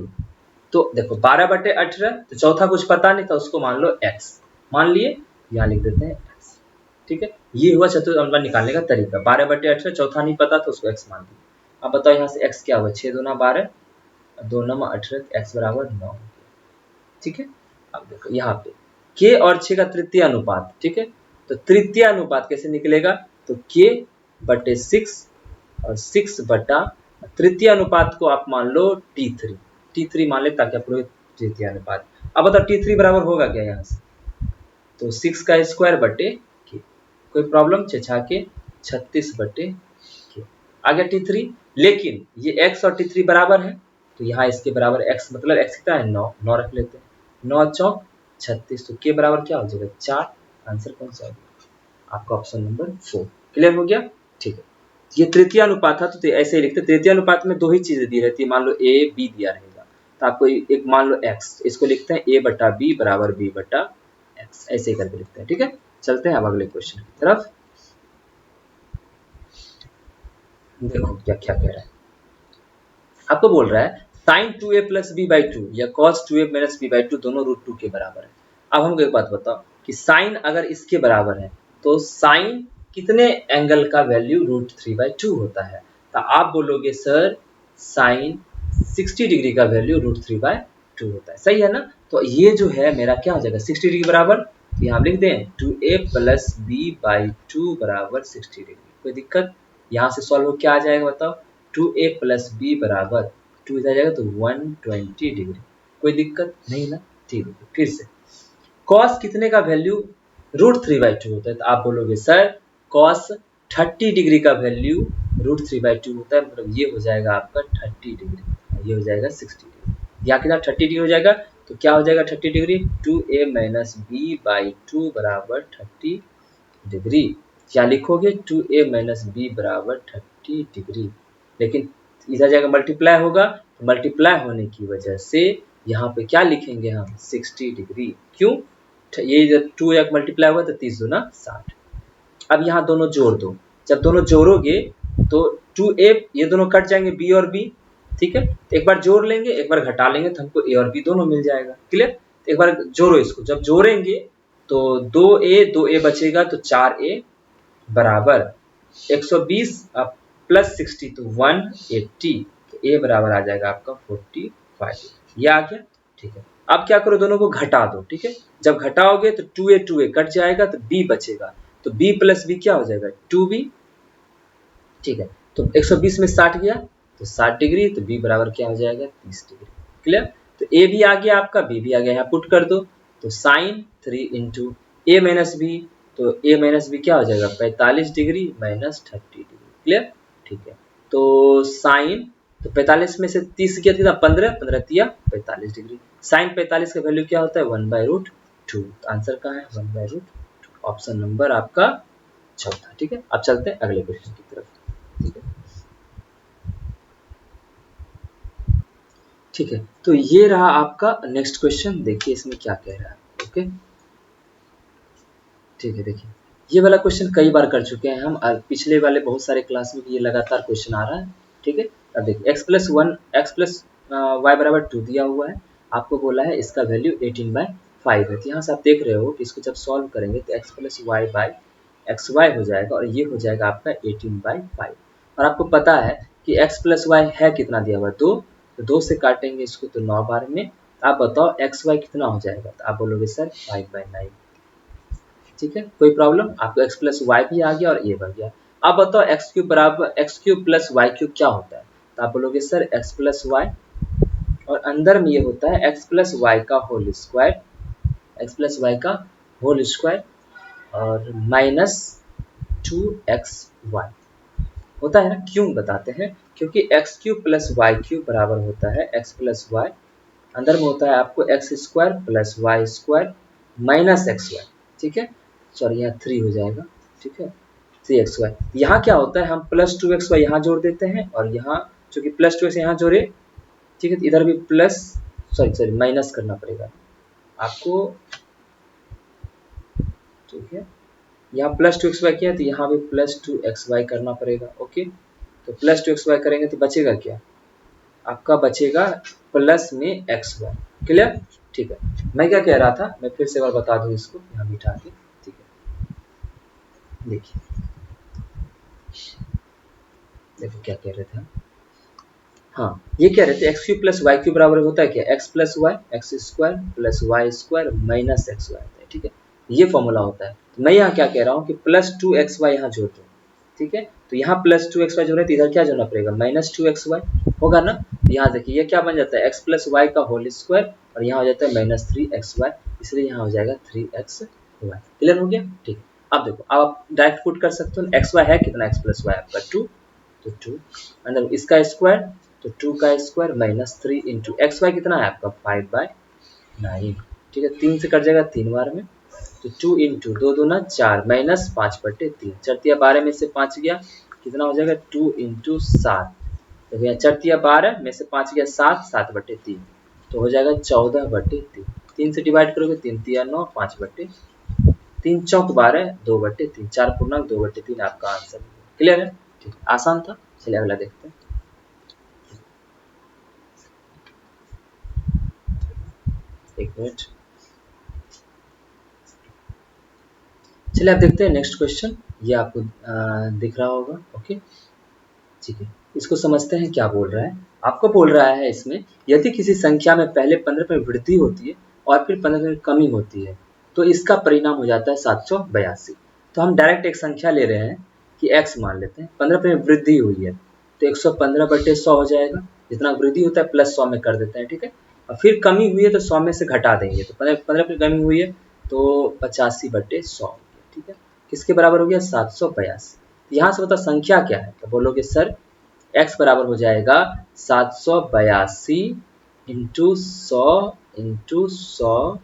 तो देखो 12/18, तो चौथा कुछ पता नहीं था, उसको मान लो x, मान लिए, यहाँ लिख देते हैं x। ठीक है, ये हुआ चतुर्थ अनुपात निकालने का तरीका। 12/18 चौथा नहीं पता तो उसको x मान दिया। अब बताओ यहाँ से x क्या हुआ, 6 दूना 12, 2 9 18, x बराबर 9। ठीक है, अब देखो यहाँ पे k और 6 का तृतीय अनुपात, ठीक है, तो तृतीय अनुपात कैसे निकलेगा, तो k बटे 6 और 6 बटा तृतीय अनुपात को आप मान लो t3 मान ले, ताकि आप लोग तृतीय अनुपात। अब बताओ t3 बराबर होगा क्या यहाँ से, तो 6 का स्क्वायर बटे k, कोई प्रॉब्लम, 6 के 36 बटे k आ गया t3। लेकिन ये x और t3 बराबर है, तो यहाँ इसके बराबर x, मतलब x कितना है 9, 9 रख लेते हैं, 9 चौक 36, तो k बराबर क्या हो जाएगा 4। आंसर कौन सा होगा आपका, ऑप्शन नंबर 4। क्लियर हो गया, ठीक है। ये तृतीय अनुपात था, तो ऐसे ही लिखते, तृतीय अनुपात में दो ही चीजें दी रहती है, मान लो a b दिया रहेगा, तो आपको एक मान लो x, इसको लिखते हैं a बटा b बराबर b बटा x, ऐसे ही करके लिखते हैं। ठीक है, चलते हैं अब अगले क्वेश्चन की तरफ। देखो क्या क्या कह रहा है, आपको बोल रहा है sin 2a plus b by two या cos 2a minus B by two दोनों √2 के बराबर है। अब हमको एक बात बताओ कि sin अगर इसके बराबर है तो sin कितने एंगल का वैल्यू √3/2 होता है, तो आप बोलोगे सर sin 60 डिग्री का वैल्यू √3/2 होता है, सही है ना। तो ये जो है मेरा क्या हो जाएगा 60 डिग्री बराबर, तो यहाँ लिख दें 2a plus b by two बराबर 60 डिग्री, कोई दिक्कत। यहाँ से सॉल्व हो क्या आ जाएगा बताओ, 2a प्लस बी बराबर 2 इधर जाएगा तो 120 डिग्री, कोई दिक्कत नहीं ना। ठीक है, फिर से cos कितने का वैल्यू √3/2 होता है, तो आप बोलोगे सर cos 30 डिग्री का वैल्यू √3/2 होता है, मतलब ये हो जाएगा आपका 30 डिग्री, ये हो जाएगा 60 डिग्री। यहाँ कितना 30 डिग्री हो जाएगा, तो क्या हो जाएगा 30 degree, 2a minus B by two बराबर 30 डिग्री। क्या लिखोगे 2a माइनस बी बराबर 30 डिग्री, लेकिन इधर जाकर मल्टीप्लाई होगा, तो मल्टीप्लाई होने की वजह से यहाँ पे क्या लिखेंगे हम 60 डिग्री। क्यों, ये जब 2 एक मल्टीप्लाई हुआ तो 30 दूना 60। अब यहाँ दोनों जोड़ दो, जब दोनों जोड़ोगे तो 2a ये दोनों कट जाएंगे b और b, ठीक है, एक बार जोड़ लेंगे एक बार घटा लेंगे तो हमको a और b दोनों मिल जाएगा। क्लियर, एक बार जोड़ो इसको, जब जोड़ेंगे तो 2a बचेगा, तो 4a बराबर 120 प्लस 60 तो 180, तो a बराबर आ जाएगा आपका 45, ये आ गया। ठीक है, अब क्या करो दोनों को घटा दो, ठीक है, जब घटाओगे तो 2a कट जाएगा तो b बचेगा, तो b प्लस b क्या हो जाएगा 2b। ठीक है, तो 120 में 60 गया तो 60 डिग्री, तो b बराबर क्या हो जाएगा 30 डिग्री। क्लियर, तो a भी आ गया आपका, b भी आ गया, यहाँ पुट कर दो, तो sine 3 into a minus B, तो a माइनस बी क्या हो जाएगा 45 डिग्री माइनस 30 डिग्री। क्लियर, ठीक है, तो साइन, तो 45 में से 30 किया था 15, 15 तिया 45 डिग्री, साइन 45 का वैल्यू क्या होता है 1/√2, तो आंसर कहाँ है 1/√2, ऑप्शन नंबर आपका चौथा। ठीक है, अब चलते हैं अगले क्वेश्चन की तरफ। ठीक है, ठीक है, तो ये रहा आपका नेक्स्ट क्वेश्चन, देखिए इसमें क्या कह रहा है। ओके, ठीक है, देखिए ये वाला क्वेश्चन कई बार कर चुके हैं हम, और पिछले वाले बहुत सारे क्लास में भी ये लगातार क्वेश्चन आ रहा है। ठीक है, अब देखिए x प्लस वाई बराबर 2 दिया हुआ है, आपको बोला है इसका वैल्यू 18/5 है, तो यहाँ से आप देख रहे हो कि इसको जब सॉल्व करेंगे तो x plus Y by X Y हो जाएगा, और ये हो जाएगा आपका 18/5। और आपको पता है कि x प्लस वाई है कितना दिया हुआ है 2, तो 2 से काटेंगे इसको तो 9 बार में, आप बताओ एक्स वाई कितना हो जाएगा, तो आप बोलोगे सर 5/9। ठीक है, कोई प्रॉब्लम, आपको x प्लस वाई भी आ गया और ये बन गया। अब बताओ एक्स क्यूब बराबर X cube plus Y cube क्या होता है, तो आप बोलोगे सर x प्लस वाई, और अंदर में ये होता है x प्लस वाई का whole square, X plus Y का होल स्क्वायर और माइनस 2xy। होता है ना, क्यों बताते हैं, क्योंकि X cube plus Y cube बराबर होता है एक्स प्लस वाई, अंदर में होता है आपको X square plus Y square minus X Y, ठीक है, सॉरी यहाँ 3 हो जाएगा, ठीक है, 3xy। यहाँ क्या होता है, हम प्लस 2xy यहाँ जोड़ देते हैं और यहाँ चूंकि प्लस 2x यहाँ जोड़े, ठीक है, तो इधर भी प्लस सॉरी माइनस करना पड़ेगा आपको, ठीक है, यहाँ प्लस 2xy किया तो यहाँ भी प्लस 2xy करना पड़ेगा। ओके, तो प्लस 2xy करेंगे तो बचेगा क्या, आपका बचेगा प्लस में xy। क्लियर, ठीक है। मैं क्या कह रहा था, मैं फिर से एक बार बता दूं इसको यहाँ बिठा के, ठीक है, देखिए देखो क्या कह रहे थे हम, हाँ ये कह रहे थे X cube plus Y cube बराबर होता है क्या, X plus Y X square plus Y square minus X Y, ठीक है, ये फॉर्मूला होता है। तो मैं यहाँ क्या कह रहा हूँ कि प्लस 2xy यहाँ जोड़ दो, ठीक है, तो यहाँ प्लस 2xy जोड़ रहे तो इधर क्या जोड़ना पड़ेगा, माइनस 2xy होगा ना। तो यहाँ देखिए ये क्या बन जाता है, एक्स प्लस वाई का होल स्क्वायर और यहाँ हो जाता है माइनस 3xy, इसलिए यहाँ हो जाएगा 3xy। क्लियर हो गया, ठीक है। अब देखो, अब आप डायरेक्ट पुट कर सकते हो, एक्स वाई है कितना, एक्स प्लस वाई आपका 2, तो 2 अंदर इसका स्क्वायर, तो 2 का square minus 3 into X Y कितना है आपका 5/9, ठीक है, 3 से कट जाएगा 3 बार में, तो 2 इंटू 2 दूना 4 माइनस 5/3, चरतिया 12 में से 5 गया, कितना हो जाएगा 2 इंटू 7, तो भैया चरतिया 12 में से 5 गया 7, 7/3, तो हो जाएगा 14/3, 3 से डिवाइड करोगे 3 तिया 9, 5/3 चौक 12, 2/3, 4 पूर्णांक 2/3 आपका आंसर। क्लियर है, ठीक है, आसान था। चलिए अगला देखते हैं, एक मिनट, चलिए आप देखते हैं नेक्स्ट क्वेश्चन, ये आपको दिख रहा होगा। ओके, ठीक है, इसको समझते हैं क्या बोल रहा है। आपको बोल रहा है इसमें, यदि किसी संख्या में पहले 15 में वृद्धि होती है और फिर 15 में कमी होती है तो इसका परिणाम हो जाता है 782। तो हम डायरेक्ट एक संख्या ले रहे हैं कि x मान लेते हैं, 15 में वृद्धि हुई है तो 115/100 हो जाएगा, जितना वृद्धि होता है प्लस 100 में कर देते हैं, ठीक है, और फिर कमी हुई है तो 100 में से घटा देंगे, तो 15 में कमी हुई है तो 85/100, ठीक है, किसके बराबर हो गया 782। यहाँ से बता संख्या क्या है, तो बोलोगे सर x बराबर हो जाएगा 782 इंटू 100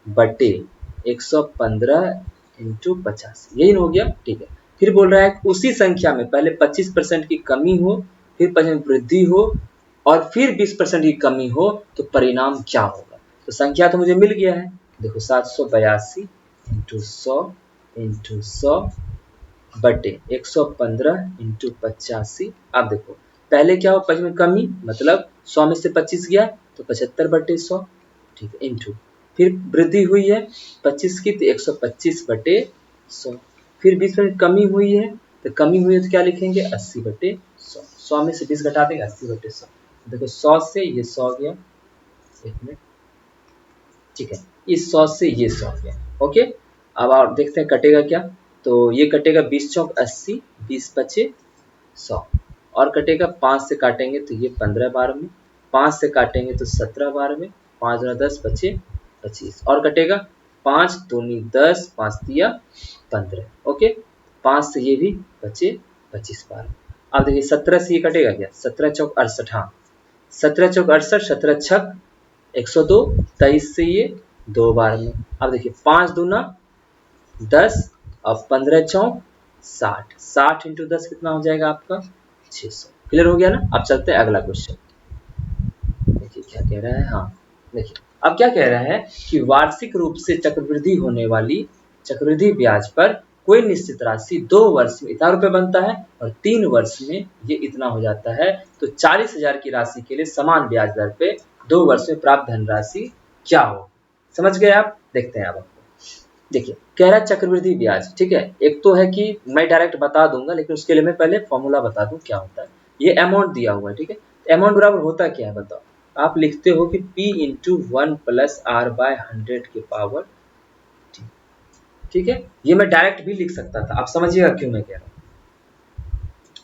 बटे 115 इंटू 50, यही हो गया, ठीक है। फिर बोल रहा है उसी संख्या में पहले 25% की कमी हो, फिर 25% वृद्धि हो और फिर 20% की कमी हो तो परिणाम क्या होगा। तो संख्या तो मुझे मिल गया है, देखो 782 इंटू 100 बटे 115 इंटू 85। अब देखो पहले क्या हो, 25 में कमी मतलब 100 में से 25 गया तो 75/100, ठीक है, इंटू फिर वृद्धि हुई है 25 की तो 125/100, फिर 20 में कमी हुई है तो कमी हुई है तो क्या लिखेंगे 80/100, 100 में से 20 घटा देंगे 80/100, देखो 100 से ये 100 गया, एक मिनट, ठीक है, इस 100 से ये 100 गया। ओके, अब आप देखते हैं कटेगा क्या, तो ये कटेगा 20 चौक 80, 20 बचे 100, और कटेगा 5 से काटेंगे तो ये 15 बार में, 5 से काटेंगे तो 17 बार में, 5 दूना 10 बचे 25, और कटेगा 5 दूनी 10, 5 दिया 15, ओके, 5 से ये भी बचे 25 बार। अब देखिए 17 से ये कटेगा क्या, 17 चौक 68, हाँ 17 चौक 68, 17 छक 102, 23 से ये 2 बार में। अब देखिए 5 दूना 10 और 15 चौक 60, 60 इंटू 10 कितना हो जाएगा आपका 600। क्लियर हो गया ना। अब चलते हैं अगला क्वेश्चन, देखिए क्या कह रहा है, हाँ देखिए अब क्या कह रहा है कि वार्षिक रूप से चक्रवृद्धि होने वाली चक्रवृद्धि ब्याज पर कोई निश्चित राशि 2 वर्ष में इतना रुपए बनता है और 3 वर्ष में ये इतना हो जाता है, तो 40,000 की राशि के लिए समान ब्याज दर पे 2 वर्ष में प्राप्त धनराशि क्या हो। समझ गए आप, देखते हैं अब आपको, देखिए कह रहा है चक्रवृद्धि ब्याज, ठीक है, एक तो है कि मैं डायरेक्ट बता दूंगा लेकिन उसके लिए मैं पहले फॉर्मूला बता दूं क्या होता है। ये अमाउंट दिया हुआ है, ठीक है, अमाउंट बराबर होता क्या है बताओ, आप लिखते हो कि P इंटू 1 प्लस R/100 के पावर, ठीक है, ये मैं डायरेक्ट भी लिख सकता था, आप समझिएगा क्यों मैं कह रहा हूँ।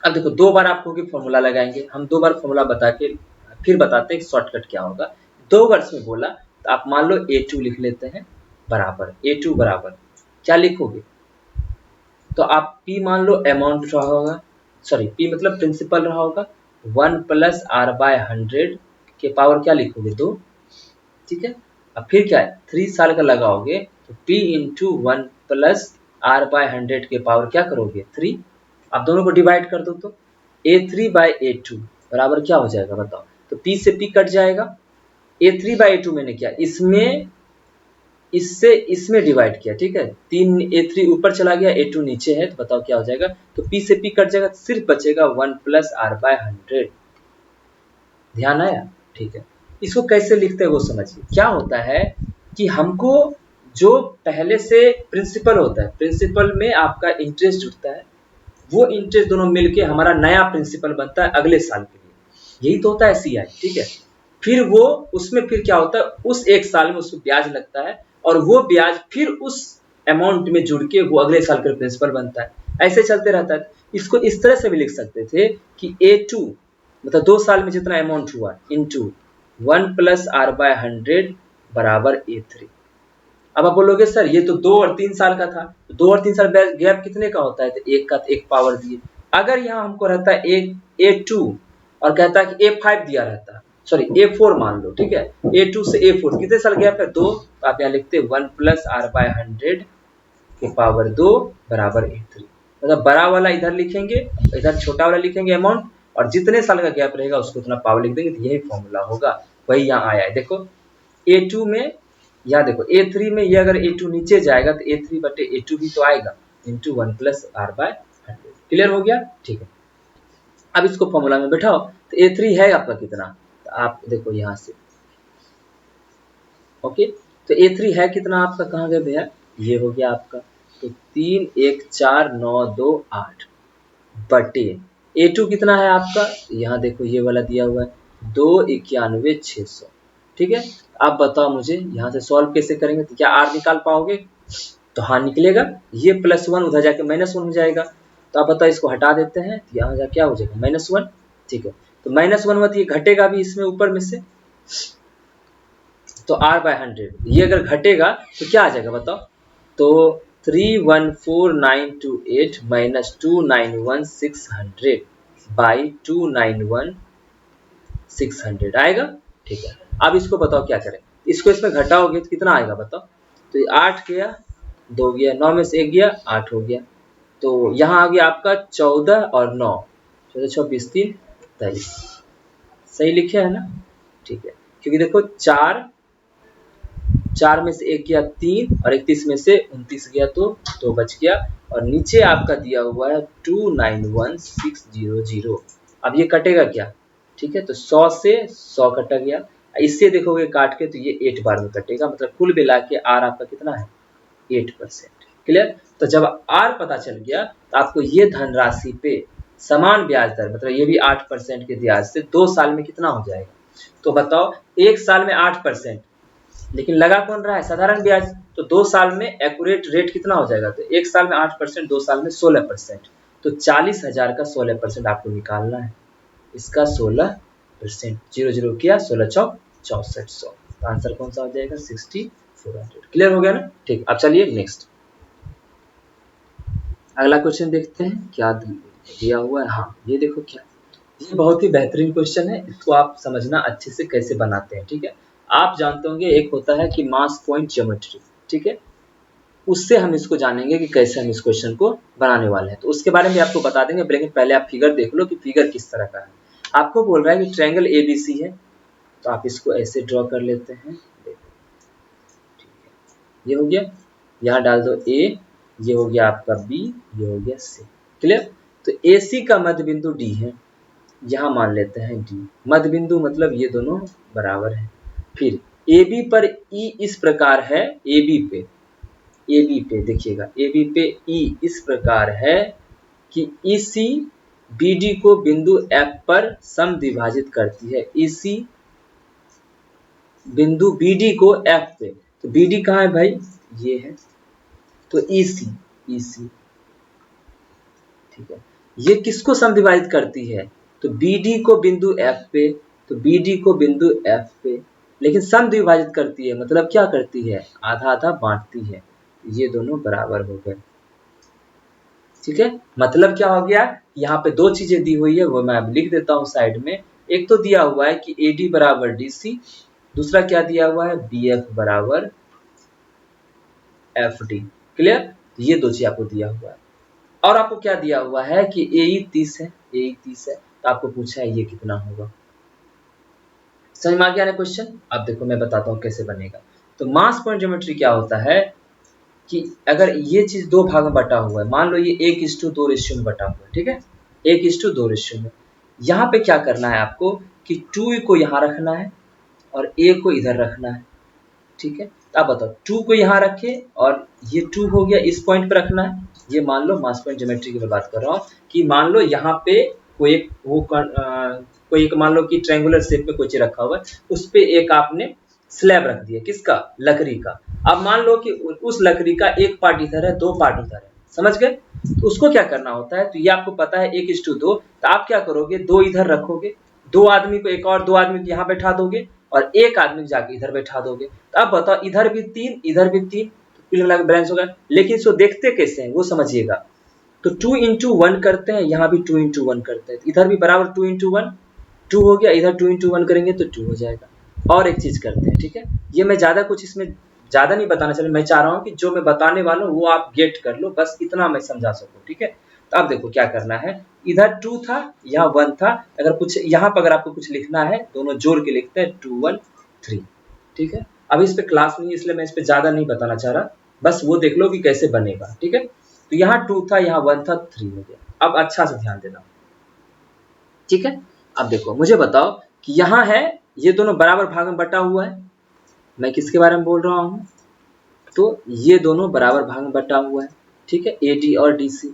अब देखो 2 बार आपको फॉर्मूला लगाएंगे, हम 2 बार फॉर्मूला बता के फिर बताते हैं शॉर्टकट क्या होगा। 2 वर्ष में बोला तो आप मान लो A2 लिख लेते हैं, बराबर A2 बराबर क्या लिखोगे, तो आप P मान लो अमाउंट रहा होगा सॉरी p मतलब प्रिंसिपल रहा होगा, 1 प्लस आर बाय 100 के पावर क्या लिखोगे 2, ठीक है। अब फिर क्या है 3 साल का लगाओगे तो p into 1 plus R by 100 के पावर क्या करोगे 3। अब दोनों को डिवाइड कर दो तो a3 बाय a2 बराबर क्या हो जाएगा बताओ, तो p से p कट जाएगा, a3 बाय a2 मैंने क्या इसमें इससे इसमें डिवाइड किया, ठीक है, 3 a3 ऊपर चला गया a2 नीचे है, तो बताओ क्या हो जाएगा, तो p से p कट जाएगा, सिर्फ बचेगा 1 प्लस आर बाय 100। ध्यान आया, ठीक है। इसको कैसे लिखते हैं वो समझिए, क्या होता है कि हमको जो पहले से प्रिंसिपल होता है, प्रिंसिपल में आपका इंटरेस्ट जुड़ता है, वो इंटरेस्ट दोनों मिलके हमारा नया प्रिंसिपल बनता है अगले साल के लिए, यही तो होता है सीआई, ठीक है। फिर वो उसमें फिर क्या होता है उस एक साल में उसको ब्याज लगता है और वो ब्याज फिर उस अमाउंट में जुड़ के वो अगले साल का प्रिंसिपल बनता है, ऐसे चलते रहता है। इसको इस तरह से भी लिख सकते थे कि A2 मतलब 2 साल में जितना अमाउंट हुआ इंटू 1 प्लस आर बाय 100 बराबर A3। अब आप बोलोगे सर ये तो 2 और 3 साल का था, तो 2 और 3 साल गैप कितने का होता है, तो एक का एक पावर दिए। अगर यहाँ हमको रहता है A2 और कहता है कि A5 दिया रहता, सॉरी A4 मान लो, ठीक है, A2 से A4 कितने साल गैप है 2, तो आप यहाँ लिखते 1 प्लस आर बाय 100 के पावर 2 बराबर A3। मतलब बड़ा वाला इधर लिखेंगे, इधर छोटा वाला लिखेंगे अमाउंट, और जितने साल का गैप रहेगा उसको उतना पावर लिख देंगे, तो यही फॉर्मूला होगा, वही यहाँ आया है। देखो A2 में, यहाँ देखो A3 में ये अगर A2 नीचे जाएगा तो A3 बटे A2 भी तो आएगा into 1 plus R by 100। Clear हो गया, ठीक है। अब इसको फॉर्मूला में बैठाओ, तो A3 है आपका कितना, तो आप देखो यहाँ से, ओके, तो A3 है कितना आपका, कहाँ गए भैया, ये हो गया आपका, तो 3 1 4 9 2 8 बटे A2 कितना है आपका, यहाँ देखो ये वाला दिया हुआ है 2 91 600, ठीक है। आप बताओ मुझे यहाँ से सॉल्व कैसे करेंगे, तो क्या R निकाल पाओगे, तो हाँ निकलेगा, ये +1 उधर जाके -1 हो जाएगा, तो आप बताओ इसको हटा देते हैं, तो यहाँ जा क्या हो जाएगा -1, ठीक है, तो -1 हुआ तो ये घटेगा भी इसमें ऊपर में से, तो R बाय 100 ये अगर घटेगा तो क्या आ जाएगा बताओ, तो 314928 माइनस 291600 बाई 291600 आएगा, ठीक है। अब इसको बताओ क्या करें, इसको इसमें घटाओगे तो कितना आएगा बताओ, तो 8 गया 2 गया 9 में से 1 गया 8 हो गया, तो यहाँ आ गया आपका 14 और 9 14 6 20 3 23, सही लिखे है ना, ठीक है, क्योंकि देखो 4 में से 1 गया 3 और 31 में से 29 गया तो 2 बच गया, और नीचे आपका दिया हुआ है 291600। अब ये कटेगा क्या, ठीक है, तो 100 से 100 कटा गया, इससे देखोगे काट के तो ये 8 बार में कटेगा, मतलब कुल मिला के आर आपका कितना है 8%। क्लियर, तो जब आर पता चल गया तो आपको ये धनराशि पे समान ब्याज दर, मतलब ये भी 8% के ब्याज से 2 साल में कितना हो जाएगा, तो बताओ 1 साल में 8%, लेकिन लगा कौन रहा है साधारण ब्याज, तो 2 साल में एक्यूरेट रेट कितना हो जाएगा, तो 1 साल में 8%, 2 साल में 16%, तो 40,000 का 16% आपको निकालना है, इसका 16%, 0 0 किया 16 चौक 6400, तो आंसर कौन सा हो जाएगा 6400। क्लियर हो गया ना, ठीक। अब चलिए नेक्स्ट अगला क्वेश्चन देखते हैं क्या दिया हुआ है। हाँ ये देखो क्या, ये बहुत ही बेहतरीन क्वेश्चन है, इसको आप समझना अच्छे से कैसे बनाते हैं, ठीक है। आप जानते होंगे एक होता है कि मास पॉइंट ज्योमेट्री, ठीक है, उससे हम इसको जानेंगे कि कैसे हम इस क्वेश्चन को बनाने वाले हैं, तो उसके बारे में आपको बता देंगे, लेकिन पहले आप फिगर देख लो कि फिगर किस तरह का है। आपको बोल रहा है कि ट्रायंगल ABC है, तो आप इसको ऐसे ड्रॉ कर लेते हैं, देखो ठीक है, ये हो गया, यहाँ डाल दो A, ये हो गया आपका B, ये हो गया C। क्लियर, तो AC का मध्य बिंदु D है, यहाँ मान लेते हैं D मध्य बिंदु, मतलब ये दोनों बराबर है। फिर AB पर E इस प्रकार है, AB पे देखिएगा, AB पे E इस प्रकार है कि EC BD को बिंदु F पर समद्विभाजित करती है, EC बिंदु BD को F पे, तो BD कहाँ है भाई, ये है, तो EC ठीक है, ये किसको समद्विभाजित करती है, तो BD को बिंदु F पे, तो BD को बिंदु F पे, लेकिन समद्विभाजित करती है मतलब क्या करती है, आधा आधा बांटती है, ये दोनों बराबर हो गए, ठीक है, मतलब क्या हो गया, यहाँ पे दो चीजें दी हुई है वो मैं अब लिख देता हूँ साइड में। एक तो दिया हुआ है कि AD बराबर DC, दूसरा क्या दिया हुआ है, BF बराबर FD। क्लियर, ये दो चीज आपको दिया हुआ है। और आपको क्या दिया हुआ है कि AE 30 है, AE 30 है, तो आपको पूछा है ये कितना होगा। समझ में आ गया ना क्वेश्चन। अब देखो मैं बताता हूँ कैसे बनेगा। तो मास पॉइंट ज्योमेट्री क्या होता है कि अगर ये चीज दो भाग में बटा हुआ है, मान लो ये 1:2 रेशियो में बटा हुआ है, ठीक है, 1:2 रेशियो में, यहाँ पे क्या करना है आपको कि 2 को यहाँ रखना है और A को इधर रखना है, ठीक है। तो आप बताओ 2 को यहाँ रखे और ये 2 हो गया इस पॉइंट पे रखना है। ये मान लो मास पॉइंट ज्योमेट्री की मैं बात कर रहा हूँ कि मान लो यहाँ पे कोई एक कोई एक मान लो कि ट्रायंगुलर शेप में कोई चीज रखा हुआ है, उस पे एक आपने स्लैब रख दिया, किसका, लकड़ी का। अब मान लो कि उस लकड़ी का एक पार्ट इधर है, दो पार्ट उधर है, समझ गए। तो उसको क्या करना होता है, तो ये आपको पता है 1:2, तो आप क्या करोगे, दो इधर रखोगे, दो आदमी को, एक और दो आदमी को यहाँ बैठा दोगे और एक आदमी को जाके इधर बैठा दोगे। तो अब बताओ इधर भी 3 इधर भी 3, तो कुल मिला के बैलेंस होगा। लेकिन इसको देखते कैसे हैं वो समझिएगा। तो 2 × 1 करते हैं, यहाँ भी 2 × 1 करते हैं, इधर भी बराबर 2 × 1, 2 हो गया, इधर 2 × 1 करेंगे तो 2 हो जाएगा। और एक चीज करते हैं, ठीक है, ये मैं ज्यादा कुछ इसमें ज्यादा नहीं बताना चाह रहा, मैं चाह रहा हूँ कि जो मैं बताने वाला हूँ वो आप गेट कर लो, बस इतना मैं समझा सकूँ, ठीक है। तो आप देखो क्या करना है, इधर 2 था, यहाँ 1 था, अगर कुछ यहाँ पर अगर आपको कुछ लिखना है दोनों जोड़ के लिखते हैं 2 1 3, ठीक है। अब इस पे क्लास नहीं है इसलिए मैं इस पे ज्यादा नहीं बताना चाह रहा, बस वो देख लो कि कैसे बनेगा, ठीक है। तो यहाँ 2 था, यहाँ 1 था, 3 हो गया। अब अच्छा से ध्यान देना, ठीक है। अब देखो मुझे बताओ कि यहाँ है, ये दोनों बराबर भाग में बटा हुआ है, मैं किसके बारे में बोल रहा हूँ, तो ये दोनों बराबर भाग में बटा हुआ है, ठीक है, AD और DC।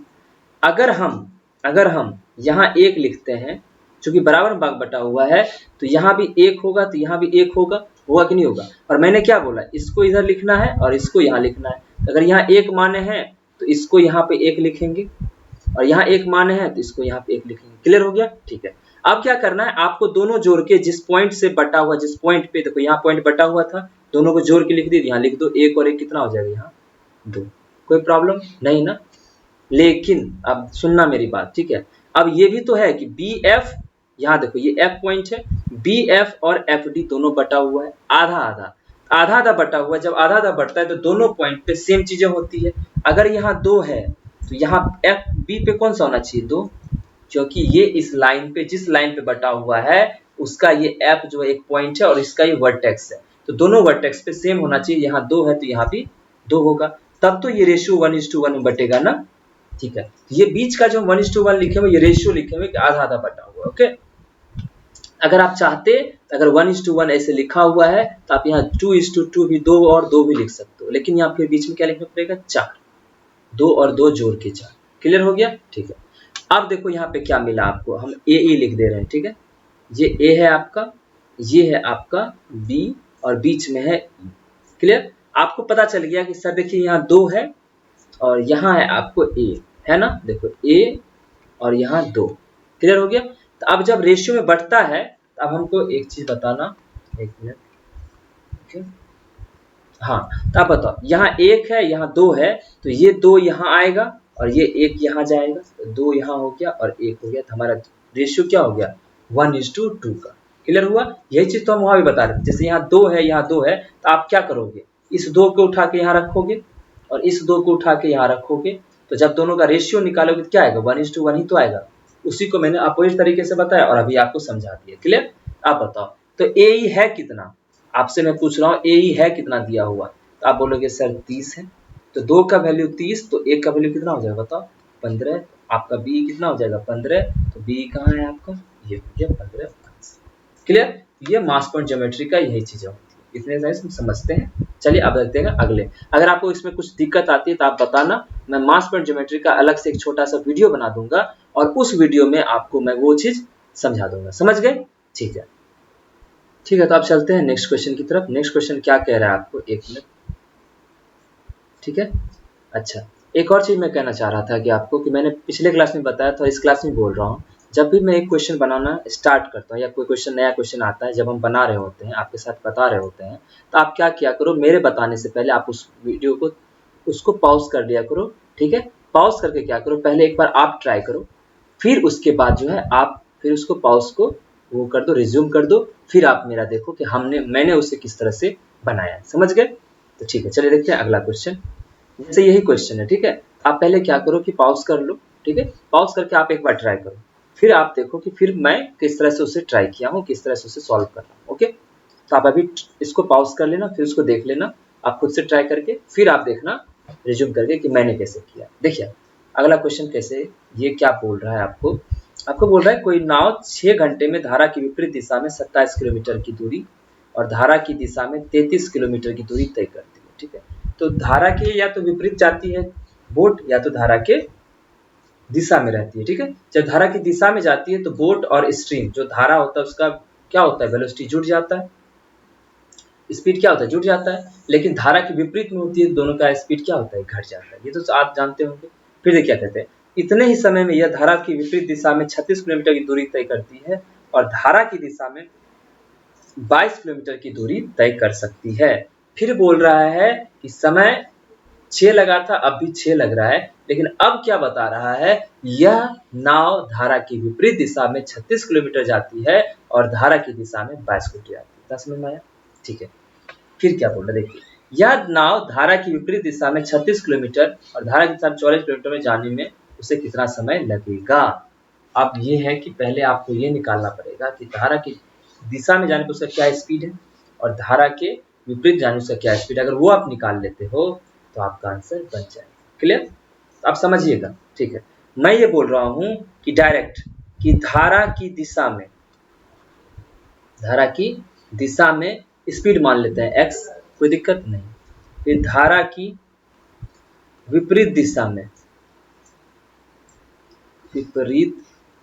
अगर हम यहाँ एक लिखते हैं, चूंकि बराबर भाग बटा हुआ है, तो यहाँ भी एक होगा, तो यहाँ भी एक होगा, होगा कि नहीं होगा। और मैंने क्या बोला, इसको इधर लिखना है और इसको यहाँ लिखना है। अगर यहाँ एक माने हैं तो इसको यहाँ पे एक लिखेंगे, और यहाँ एक माने हैं तो इसको यहाँ पे एक लिखेंगे। क्लियर हो गया, ठीक है। अब क्या करना है, आपको दोनों जोड़ के जिस पॉइंट से बटा हुआ, जिस पॉइंट पे देखो यहाँ पॉइंट बटा हुआ था, दोनों को जोड़ के लिख दी, यहाँ लिख दो, एक और एक कितना हो जाएगा, यहाँ 2। कोई प्रॉब्लम नहीं ना। लेकिन अब सुनना मेरी बात, ठीक है। अब ये भी तो है कि BF, यहाँ देखो ये F पॉइंट है, BF और FD दोनों बटा हुआ है, आधा आधा, आधा आधा बटा हुआ है। जब आधा आधा बढ़ता है तो दोनों पॉइंट पे सेम चीजें होती है। अगर यहाँ 2 है तो यहाँ FB पे कौन सा होना चाहिए, 2, क्योंकि ये इस लाइन पे, जिस लाइन पे बटा हुआ है उसका ये F जो एक पॉइंट है और इसका ये वर्टेक्स है, तो दोनों वर्टेक्स पे सेम होना चाहिए। यहाँ 2 है तो यहाँ भी 2 होगा, तब तो ये रेशियो 1:1 में बटेगा ना, ठीक है। ये बीच का जो 1:1 लिखे हुए, ये रेशियो लिखे हुए कि आधा आधा बटा हुआ, ओके। अगर आप चाहते, अगर 1:1 ऐसे लिखा हुआ है तो आप यहाँ 2:2 भी, 2 और 2 भी लिख सकते हो, लेकिन यहाँ फिर बीच में क्या लिखना पड़ेगा, 4, 2 और 2 जोड़ के 4। क्लियर हो गया, ठीक है। अब देखो यहाँ पे क्या मिला आपको, हम AE लिख दे रहे हैं, ठीक है। ये A है आपका, ये है आपका B और बीच में है E। क्लियर, आपको पता चल गया कि सर देखिए यहाँ 2 है और यहाँ है आपको A, है ना, देखो A और यहाँ 2। क्लियर हो गया। तो अब जब रेशियो में बढ़ता है, तो अब हमको एक चीज बताना, एक मिनट, ठीक है। हाँ, तो आप बताओ यहाँ 1 है, यहाँ 2 है, तो ये 2 यहाँ आएगा और ये 1 यहाँ जाएगा, तो 2 यहाँ हो गया और 1 हो गया, तो हमारा रेशियो क्या हो गया, 1:2 का। क्लियर हुआ, यही चीज तो हम वहां भी बता रहे थे। जैसे यहाँ 2 है, यहाँ 2 है, तो आप क्या करोगे, इस 2 को उठा के यहाँ रखोगे और इस 2 को उठा के यहाँ रखोगे, तो जब दोनों का रेशियो निकालोगे तो क्या आएगा, 1:1 ही तो आएगा। उसी को मैंने अपोजिट तरीके से बताया और अभी आपको समझा दिया। क्लियर, आप बताओ तो AE है कितना, आपसे मैं पूछ रहा हूँ AE है कितना दिया हुआ, तो आप बोलोगे सर 30 है, तो 2 का वैल्यू 30, तो 1 का वैल्यू कितना हो जाएगा बताओ, 15। आपका B कितना हो जाएगा, 15, तो B कहाँ है आपका, ये हो गया 15। क्लियर, ये मास पॉइंट ज्योमेट्री का यही चीजें होती है, इतने सारे समझते हैं। चलिए अब देखते हैं अगले। अगर आपको इसमें कुछ दिक्कत आती है तो आप बताना, मैं मास पॉइंट ज्योमेट्री का अलग से एक छोटा सा वीडियो बना दूंगा और उस वीडियो में आपको मैं वो चीज समझा दूंगा। समझ गए, ठीक है, ठीक है। तो आप चलते हैं नेक्स्ट क्वेश्चन की तरफ। नेक्स्ट क्वेश्चन क्या कह रहा है आपको, एक मिनट, ठीक है। अच्छा, एक और चीज मैं कहना चाह रहा था कि आपको, कि मैंने पिछले क्लास में बताया था, इस क्लास में बोल रहा हूँ, जब भी मैं एक क्वेश्चन बनाना स्टार्ट करता हूँ या कोई क्वेश्चन, नया क्वेश्चन आता है, जब हम बना रहे होते हैं, आपके साथ बता रहे होते हैं, तो आप क्या किया करो, मेरे बताने से पहले आप उस वीडियो को, उसको पॉज कर दिया करो, ठीक है। पॉज करके क्या करो, पहले एक बार आप ट्राई करो, फिर उसके बाद जो है आप फिर उसको पॉज को वो कर दो, रिज्यूम कर दो, फिर आप मेरा देखो कि मैंने उसे किस तरह से बनाया है। समझ गए? तो ठीक है, चलिए देखते हैं अगला क्वेश्चन। जैसे यही क्वेश्चन है, ठीक है, आप पहले क्या करो कि पॉज कर लो, ठीक है, पॉज करके आप एक बार ट्राई करो, फिर आप देखो कि फिर मैं किस तरह से उसे ट्राई किया हूँ, किस तरह से उसे सॉल्व कर रहा हूँ। ओके, तो आप अभी इसको पॉज कर लेना, फिर उसको देख लेना आप खुद से ट्राई करके, फिर आप देखना रिज्यूम करके कि मैंने कैसे किया। देखिए अगला क्वेश्चन कैसे, ये क्या बोल रहा है आपको बोल रहा है कोई नाव 6 घंटे में धारा की विपरीत दिशा में 27 किलोमीटर की दूरी और धारा की दिशा में 33 किलोमीटर की दूरी तय करती है। ठीक है, तो धारा के या तो विपरीत जाती है बोट, या तो धारा के दिशा में रहती है। ठीक है, जब धारा की दिशा में जाती है तो बोट और स्ट्रीम जो धारा होता है उसका क्या होता है, वेलोसिटी जुड़ जाता है, स्पीड क्या होता है, जुड़ जाता है। लेकिन धारा की विपरीत में होती है, दोनों का स्पीड क्या होता है, घट जाता है। ये तो आप जानते होंगे। फिर क्या कहते हैं, इतने ही समय में यह धारा की विपरीत दिशा में 36 किलोमीटर की दूरी तय करती है और धारा की दिशा में 22 किलोमीटर की दूरी तय कर सकती है। फिर बोल रहा है कि समय 6 लगा था, अब भी 6 लग रहा है, लेकिन अब क्या बता रहा है, यह नाव धारा की विपरीत दिशा में 36 किलोमीटर जाती है और धारा की दिशा में 22 किलोमीटर जाती है। समझ में आया? ठीक है, फिर क्या बोल रहा है देखिए, यह नाव धारा की विपरीत दिशा में 36 किलोमीटर और धारा की दिशा में 44 किलोमीटर में जाने में उसे कितना समय लगेगा। अब ये है कि पहले आपको ये निकालना पड़ेगा कि धारा की दिशा में जाने पर उसका क्या स्पीड है और धारा के विपरीत जाने उसका क्या स्पीड है। अगर वो आप निकाल लेते हो तो आपका आंसर बन जाएगा। क्लियर? आप समझिएगा। ठीक है, मैं ये बोल रहा हूं कि डायरेक्ट कि धारा की दिशा में स्पीड मान लेते हैं x, कोई दिक्कत नहीं। फिर धारा की विपरीत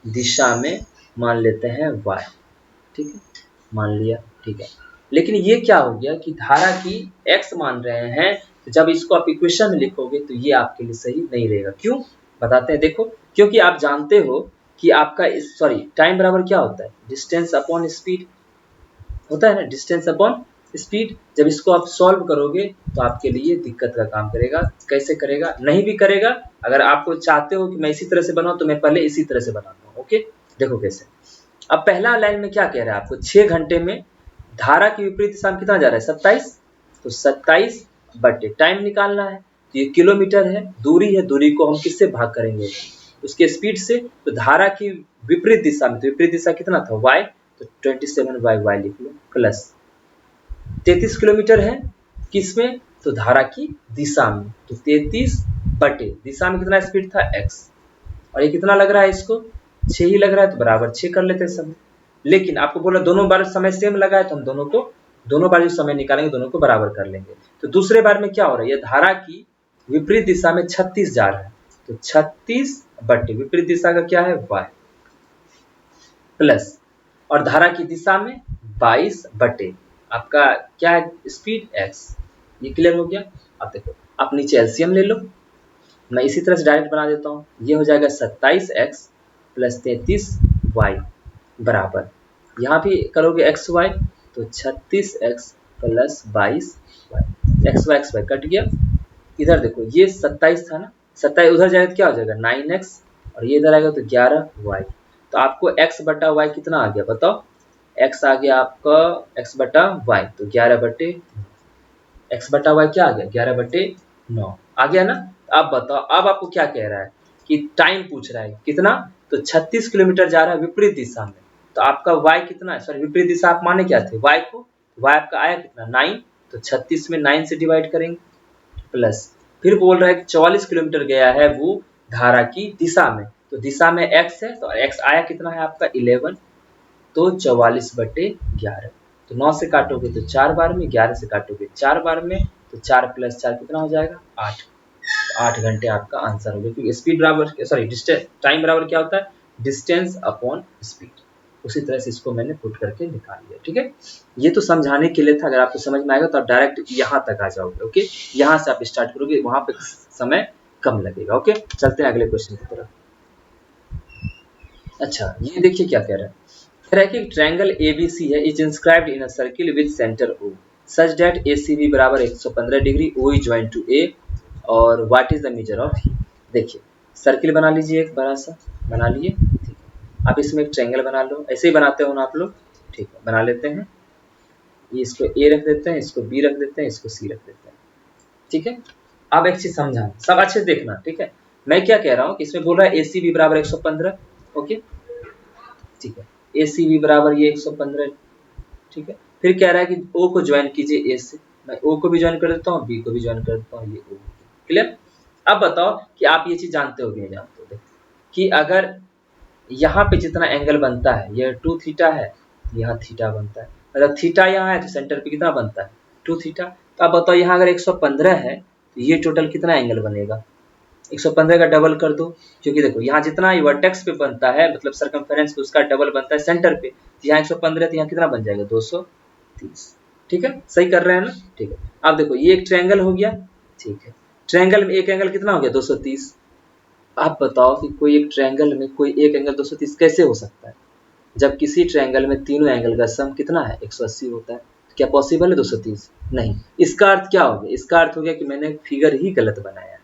दिशा में मान लेते हैं y। ठीक है, मान लिया। ठीक है, लेकिन ये क्या हो गया कि धारा की x मान रहे हैं, तो जब इसको आप इक्वेशन में लिखोगे तो ये आपके लिए सही नहीं रहेगा। क्यों, बताते हैं। देखो, क्योंकि आप जानते हो कि आपका टाइम बराबर क्या होता है, डिस्टेंस अपॉन स्पीड होता है ना, डिस्टेंस अपॉन स्पीड। जब इसको आप सॉल्व करोगे तो आपके लिए दिक्कत का काम करेगा। कैसे करेगा, नहीं भी करेगा। अगर आपको चाहते हो कि मैं इसी तरह से बनाऊं तो मैं पहले इसी तरह से बनाता हूं। ओके, देखो कैसे। अब पहला लाइन में क्या कह रहा है आपको, 6 घंटे में धारा की विपरीत दिशा में कितना जा रहा है, 27, तो 27 बटे टाइम निकालना है, तो ये किलोमीटर है, दूरी है, दूरी को हम किससे भाग करेंगे, उसके स्पीड से। तो धारा की विपरीत दिशा में, तो विपरीत दिशा कितना था, y, तो 27/y लिख लो, प्लस 33 किलोमीटर है किसमें, तो धारा की दिशा में, तो 33 बटे दिशा में कितना स्पीड था, x, और ये कितना लग रहा है इसको, 6 ही लग रहा है, तो बराबर 6 कर लेते हैं समय। लेकिन आपको बोला दोनों बार समय सेम लगा है, तो हम दोनों बार जो समय निकालेंगे दोनों को बराबर कर लेंगे। तो दूसरे बार में क्या हो रहा है, ये धारा की विपरीत दिशा में 36 जा रहा है, तो 36 बटे विपरीत दिशा का क्या है, y, प्लस और धारा की दिशा में 22 बटे आपका क्या है, स्पीड x। ये क्लियर हो गया? अब देखो, आप नीचे एलसीएम ले लो, मैं इसी तरह से डायरेक्ट बना देता हूँ। ये हो जाएगा 27x प्लस 33y बराबर, यहाँ भी करोगे xy, तो 36x plus 22y, xy cut गया। इधर देखो, ये 27 था ना, 27 उधर जाएगा तो क्या हो जाएगा, 9x, और ये इधर आएगा तो 11y। तो आपको x बटा y कितना आ गया, बताओ। x आ गया आपका x बटा y, तो 11 बटे x बटा y क्या आ गया, 11 बटे 9 आ गया ना। अब बताओ, अब आपको क्या कह रहा है कि टाइम पूछ रहा है कितना, तो 36 किलोमीटर जा रहा है विपरीत दिशा में, तो आपका y कितना है, विपरीत दिशा आप माने क्या थे, y को, y आपका आया कितना, 9, तो 36 में 9 से डिवाइड करेंगे, प्लस फिर बोल रहा है कि 44 किलोमीटर गया है वो धारा की दिशा में, तो दिशा में x है, तो x आया कितना है आपका 11, तो 44 बटे 11, तो 9 से काटोगे तो 4 बार में, 11 से काटोगे 4 बार में, तो 4 प्लस 4 कितना हो जाएगा, 8। 8 घंटे आपका आंसर हो गया, क्योंकि स्पीड बराबर डिस्टेंस, टाइम बराबर क्या होता है, डिस्टेंस अपॉन स्पीड। उसी तरह से इसको मैंने पुट करके निकाल लिया। ठीक है, ये तो समझाने के लिए था, अगर आपको समझ में आएगा तो आप डायरेक्ट यहाँ तक आ जाओगे। ओके, यहाँ से आप स्टार्ट करोगे, वहां पे समय कम लगेगा। ओके, चलते हैं अगले क्वेश्चन की तरफ। अच्छा, ये देखिए क्या कह रहा है, ट्रायंगल ABC है, is inscribed in a circle with centre O such that ACB बराबर 115 degree, O is joined to A, और what is the measure of E। देखिए सर्किल बना लीजिए, एक बड़ा सा बना लिए, ठीक है। आप इसमें एक ट्रायंगल बना लो, ऐसे ही बनाते हो ना आप लोग, ठीक है। बना लेते हैं, ये इसको ए रख देते हैं, इसको बी रख देते हैं, इसको सी रख देते हैं, ठीक है। अब एक चीज समझा, सब अच्छे से देखना, ठीक है। मैं क्या कह रहा हूँ कि इसमें बोल रहा है ए सी बी बराबर 115, ओके, ठीक है। ए सी बी बराबर ये 115, ठीक है। फिर कह रहा है कि ओ को ज्वाइन कीजिए ए से, मैं ओ को भी ज्वाइन कर देता हूँ, बी को भी ज्वाइन कर देता हूँ, ये ओ, क्लियर। अब बताओ कि आप ये चीज जानते हो कि नहीं जानते हो। देखो कि अगर यहाँ पे जितना एंगल बनता है, यह 2 थीटा है, यहाँ थीटा बनता है, मतलब थीटा यहाँ है तो सेंटर पे कितना बनता है 2 थीटा। तो आप बताओ यहाँ अगर 115 है तो ये टोटल कितना एंगल बनेगा, 115 का डबल कर दो, क्योंकि देखो यहाँ जितना वर्टेक्स पे बनता है मतलब सरकमफेरेंस पे उसका डबल बनता है सेंटर पे, तो यहाँ 115 तो यहाँ कितना बन जाएगा 230, ठीक है। सही कर रहे हैं ना, ठीक है। अब देखो ये एक ट्रायंगल हो गया, ठीक है। ट्रायंगल में एक एंगल कितना हो गया 230। आप बताओ कि कोई एक ट्रायंगल में कोई एक एंगल 230 कैसे हो सकता है, जब किसी ट्रायंगल में तीनों एंगल का सम कितना है 180 होता है। क्या पॉसिबल है 230? नहीं। इसका अर्थ क्या हो गया, इसका अर्थ हो गया कि मैंने फिगर ही गलत बनाया।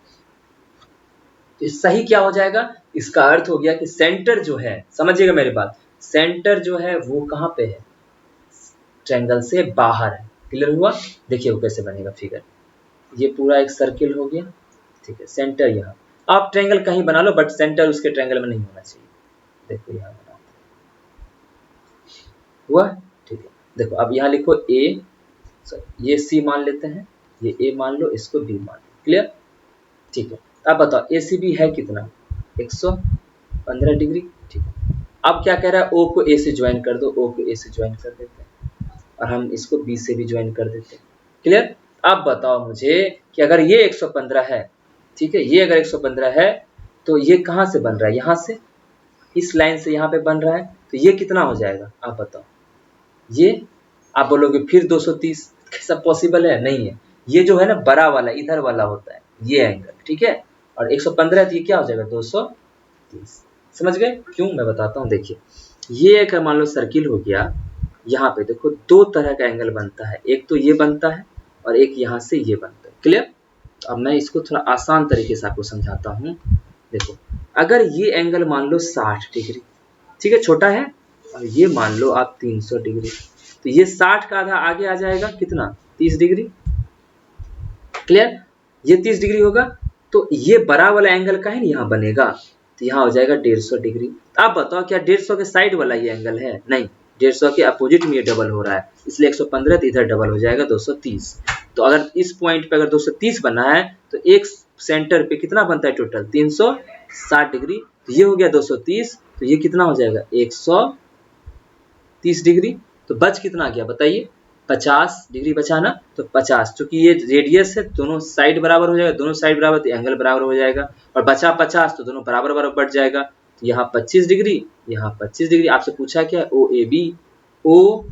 तो सही क्या हो जाएगा, इसका अर्थ हो गया कि सेंटर जो है, समझिएगा मेरी बात, सेंटर जो है वो कहाँ पे है, ट्रायंगल से बाहर है। क्लियर हुआ? देखिए वो कैसे बनेगा फिगर, ये पूरा एक सर्किल हो गया, ठीक है। सेंटर यहाँ, आप ट्रायंगल कहीं बना लो बट सेंटर उसके ट्रायंगल में नहीं होना चाहिए। देखो यहाँ बनाते हुआ, ठीक है। देखो अब यहाँ लिखो ए, ये सी मान लेते हैं, ये ए मान लो, इसको बी मान लो, क्लियर, ठीक है। अब बताओ ए सी बी है कितना 115 डिग्री, ठीक है। अब क्या कह रहा है, ओ को ए से ज्वाइन कर दो, ओ को ए से ज्वाइन कर देते हैं और हम इसको बी से भी ज्वाइन कर देते हैं, क्लियर। अब बताओ मुझे कि अगर ये 115 है, ठीक है, ये अगर 115 है तो ये कहाँ से बन रहा है, यहाँ से, इस लाइन से यहाँ पे बन रहा है, तो ये कितना हो जाएगा आप बताओ। ये आप बोलोगे फिर 230 कैसा पॉसिबल है, नहीं है। ये जो है ना बड़ा वाला इधर वाला होता है ये एंगल, ठीक है। और 115 तो ये क्या हो जाएगा 230। समझ गए क्यों, मैं बताता हूँ। देखिए ये एक मान लो सर्किल हो गया, यहाँ पे देखो दो तरह का एंगल बनता है, एक तो ये बनता है और एक यहाँ से ये बनता है, क्लियर। अब मैं इसको थोड़ा आसान तरीके से आपको समझाता हूँ। देखो अगर ये एंगल मान लो 60 डिग्री, ठीक है, छोटा है, और ये मान लो आप 300 डिग्री, तो ये 60 का आधा आगे आ जाएगा कितना 30 डिग्री, क्लियर। ये 30 डिग्री होगा तो ये बड़ा वाला एंगल का है ना यहाँ बनेगा, तो यहाँ हो जाएगा 150 डिग्री। आप बताओ क्या 150 के साइड वाला ये एंगल है, नहीं, 150 के अपोजिट में ये डबल हो रहा है, इसलिए 115 तो इधर डबल हो जाएगा 230। तो अगर इस पॉइंट पे अगर 230 बना है तो एक सेंटर पे कितना बनता है टोटल 360 डिग्री, तो ये हो गया 230, तो ये कितना हो जाएगा 130 डिग्री। तो बच कितना गया बताइए, 50 डिग्री बचा ना, तो 50, चूंकि ये रेडियस है दोनों साइड बराबर हो जाएगा, दोनों साइड बराबर तो एंगल बराबर हो जाएगा, और बचा 50 तो दोनों बराबर बराबर बढ़ जाएगा, तो यहाँ 25 डिग्री, यहाँ 25 डिग्री। आपसे पूछा क्या ओ A B, O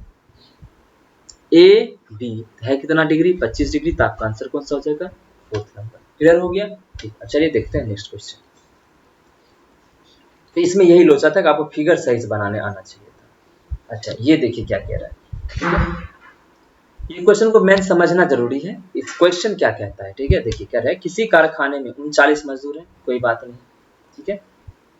A B है कितना डिग्री 25 डिग्री, तो आपका आंसर कौन सा हो जाएगा फोर्थ नंबर। क्लियर हो गया, ठीक। चलिए देखते हैं नेक्स्ट क्वेश्चन। तो इसमें यही लोचा था कि आपको फिगर सही से बनाने आना चाहिए था। अच्छा ये देखिए क्या कह रहा है, ये क्वेश्चन को मेन समझना जरूरी है। इस क्वेश्चन क्या कहता है, ठीक है। देखिए कह रहा है किसी कारखाने में 39 मजदूर हैं, कोई बात नहीं, ठीक है,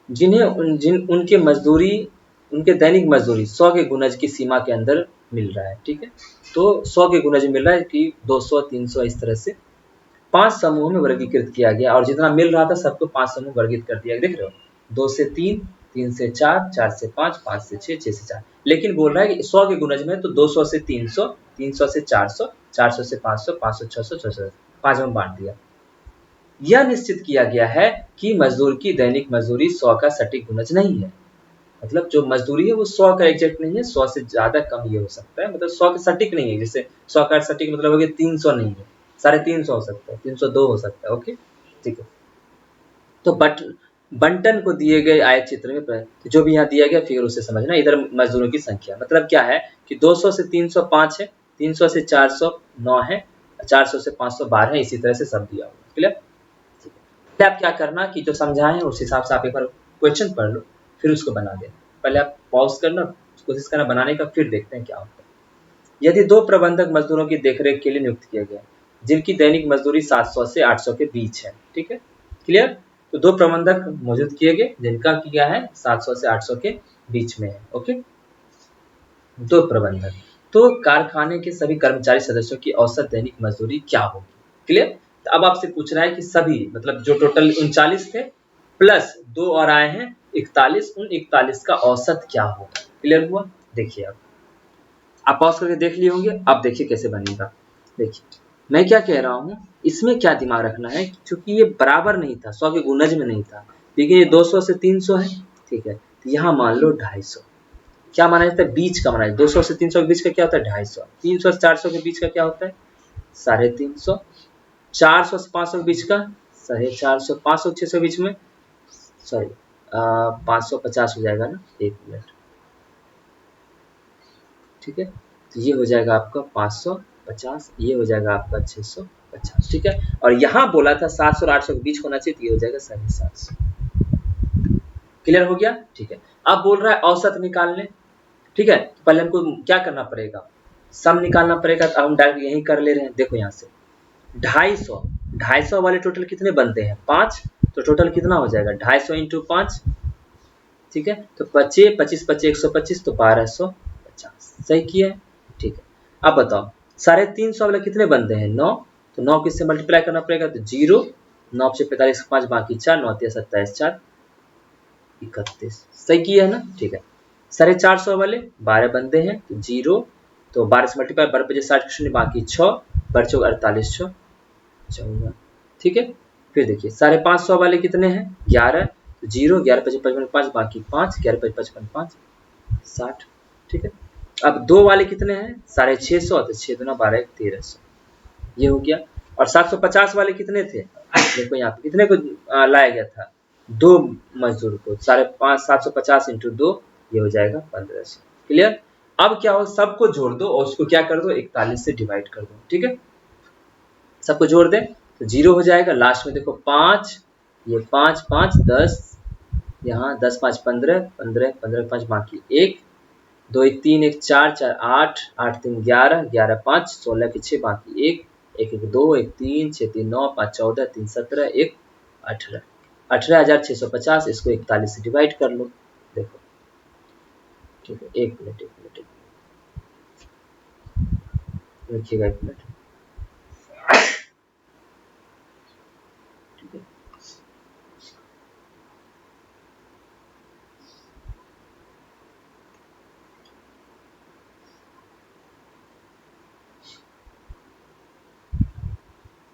उनके मजदूरी, उनके दैनिक मजदूरी 100 के गुनज की सीमा के अंदर मिल रहा है, ठीक है। तो 100 के गुनज मिल रहा है कि 200 300 इस तरह से 5 समूहों में वर्गीकृत किया गया, और जितना मिल रहा था सबको 5 समूह वर्गीकृत कर दिया। देख रहे हो 2 से 3, 3 से 4, 4 से 5, 5 से 6, 6 से 4, लेकिन बोल रहा है कि 100 के गुनज में तो 200 से 300, 300 से 400, 400 से 500, 500 600, 600 5 में बांट दिया। यह निश्चित किया गया है कि मजदूर की दैनिक मजदूरी 100 का सटीक गुनज नहीं है, मतलब जो मजदूरी है वो 100 का एग्जैक्ट नहीं है, 100 से ज्यादा कम ये हो सकता है, मतलब 100 का सटीक नहीं है, जैसे 100 का सटीक मतलब हो गया 300 नहीं है, 350 हो सकता है, 302 हो सकता है, ओके, ठीक है। तो बंटन को दिए गए आयत चित्र में तो जो भी यहाँ दिया गया फिगर उसे समझना। इधर मजदूरों की संख्या मतलब क्या है कि 200 से 305 है, 300 से 409 है, 400 से 512 है, इसी तरह से सब दिया हुआ, क्लियर। पहले आप क्या करना कि जो समझाए उस हिसाब से आप एक बार क्वेश्चन पढ़ लो, फिर उसको बना देना। पहले आप पॉज करना, कोशिश करना बनाने का, फिर देखते हैं क्या होता है। यदि 2 प्रबंधक मजदूरों की देखरेख के लिए नियुक्त किए गए जिनकी दैनिक मजदूरी 700 से 800 के बीच है, ठीक है, क्लियर। तो 2 प्रबंधक मौजूद किए गए जिनका किया है 700 से 800 के बीच में है। ओके, 2 प्रबंधक। तो कारखाने के सभी कर्मचारी सदस्यों की औसत दैनिक मजदूरी क्या होगी? क्लियर। तो अब आपसे पूछ रहा है कि सभी मतलब जो टोटल 39 थे प्लस 2 और आए हैं 41, उन 41 का औसत क्या होगा? क्लियर हुआ? देखिए अब आप पॉज करके देख लिए होंगे। अब देखिए कैसे बनेगा। देखिए मैं क्या कह रहा हूँ, इसमें क्या दिमाग रखना है, क्योंकि ये बराबर नहीं था, 100 के गुणज में नहीं था। देखिए ये 200 से 300 है, ठीक है, तो यहाँ मान लो 250। क्या माना जाता है? बीच का माना जाता है। 200 से 300 के बीच का क्या होता है? 250। 300 से 400 के बीच का क्या होता है? 350। 400 से 500 के बीच का 450। 500 600 के बीच में सॉरी 550 हो जाएगा ना, 1 मिनट, ठीक है। तो ये हो जाएगा आपका 550, ये हो जाएगा आपका 650, ठीक है। और यहाँ बोला था 700 और 800 के बीच होना चाहिए, तो ये हो जाएगा 750। क्लियर हो गया? ठीक है। अब बोल रहा है औसत निकालने, ठीक है। तो पहले हमको क्या करना पड़ेगा? सम निकालना पड़ेगा। तो हम डायरेक्ट यही कर ले रहे हैं। देखो यहाँ से 250 वाले टोटल कितने बनते हैं? 5। तो टोटल कितना हो जाएगा? 250 इंटू 5, ठीक है। तो 25 25 25 125, तो 1250। सही किया है, ठीक है। अब बताओ 350 वाले कितने बनते हैं? 9। तो 9 किससे मल्टीप्लाई करना पड़ेगा? तो 0, 9 से 45 5 बाकी 4, 9 27 4 31। सही किया है ना, ठीक है। 450 वाले 12 बनते हैं, तो 0, तो 12 से मल्टीप्लाई 12 5 60 शून्य बाकी 6, 12 48 6 14, ठीक है। फिर देखिए 550 वाले कितने हैं? 11, तो 0 11 5 55 5 बाकी 5, 11 5 55 5 60, ठीक है। अब 2 वाले कितने हैं? 650, तो 6 दूना 12 1300, ये हो गया। और 750 वाले कितने थे? देखो यहाँ पे कितने को लाया गया था? 2 मजदूर को। 550 750 इंटू 2, ये हो जाएगा 1500। क्लियर। अब क्या हो, सबको जोड़ दो और उसको क्या कर दो? 41 से डिवाइड कर दो, ठीक है। सबको जोड़ दें तो 0 हो जाएगा। लास्ट में देखो 5, ये 5 5 10, यहाँ 10 5 15 15 15 5 बाकी 1, 2 1 3 1 4 4 8 8 3 11 11 5 16 के 6 बाकी 1 1 1 2 1 3 6 3 9 5 14 3 17 1 18 18,650। इसको 41 से डिवाइड कर लो। देखो, ठीक है। एक मिनट रखिएगा, 1 मिनट, ठीक है।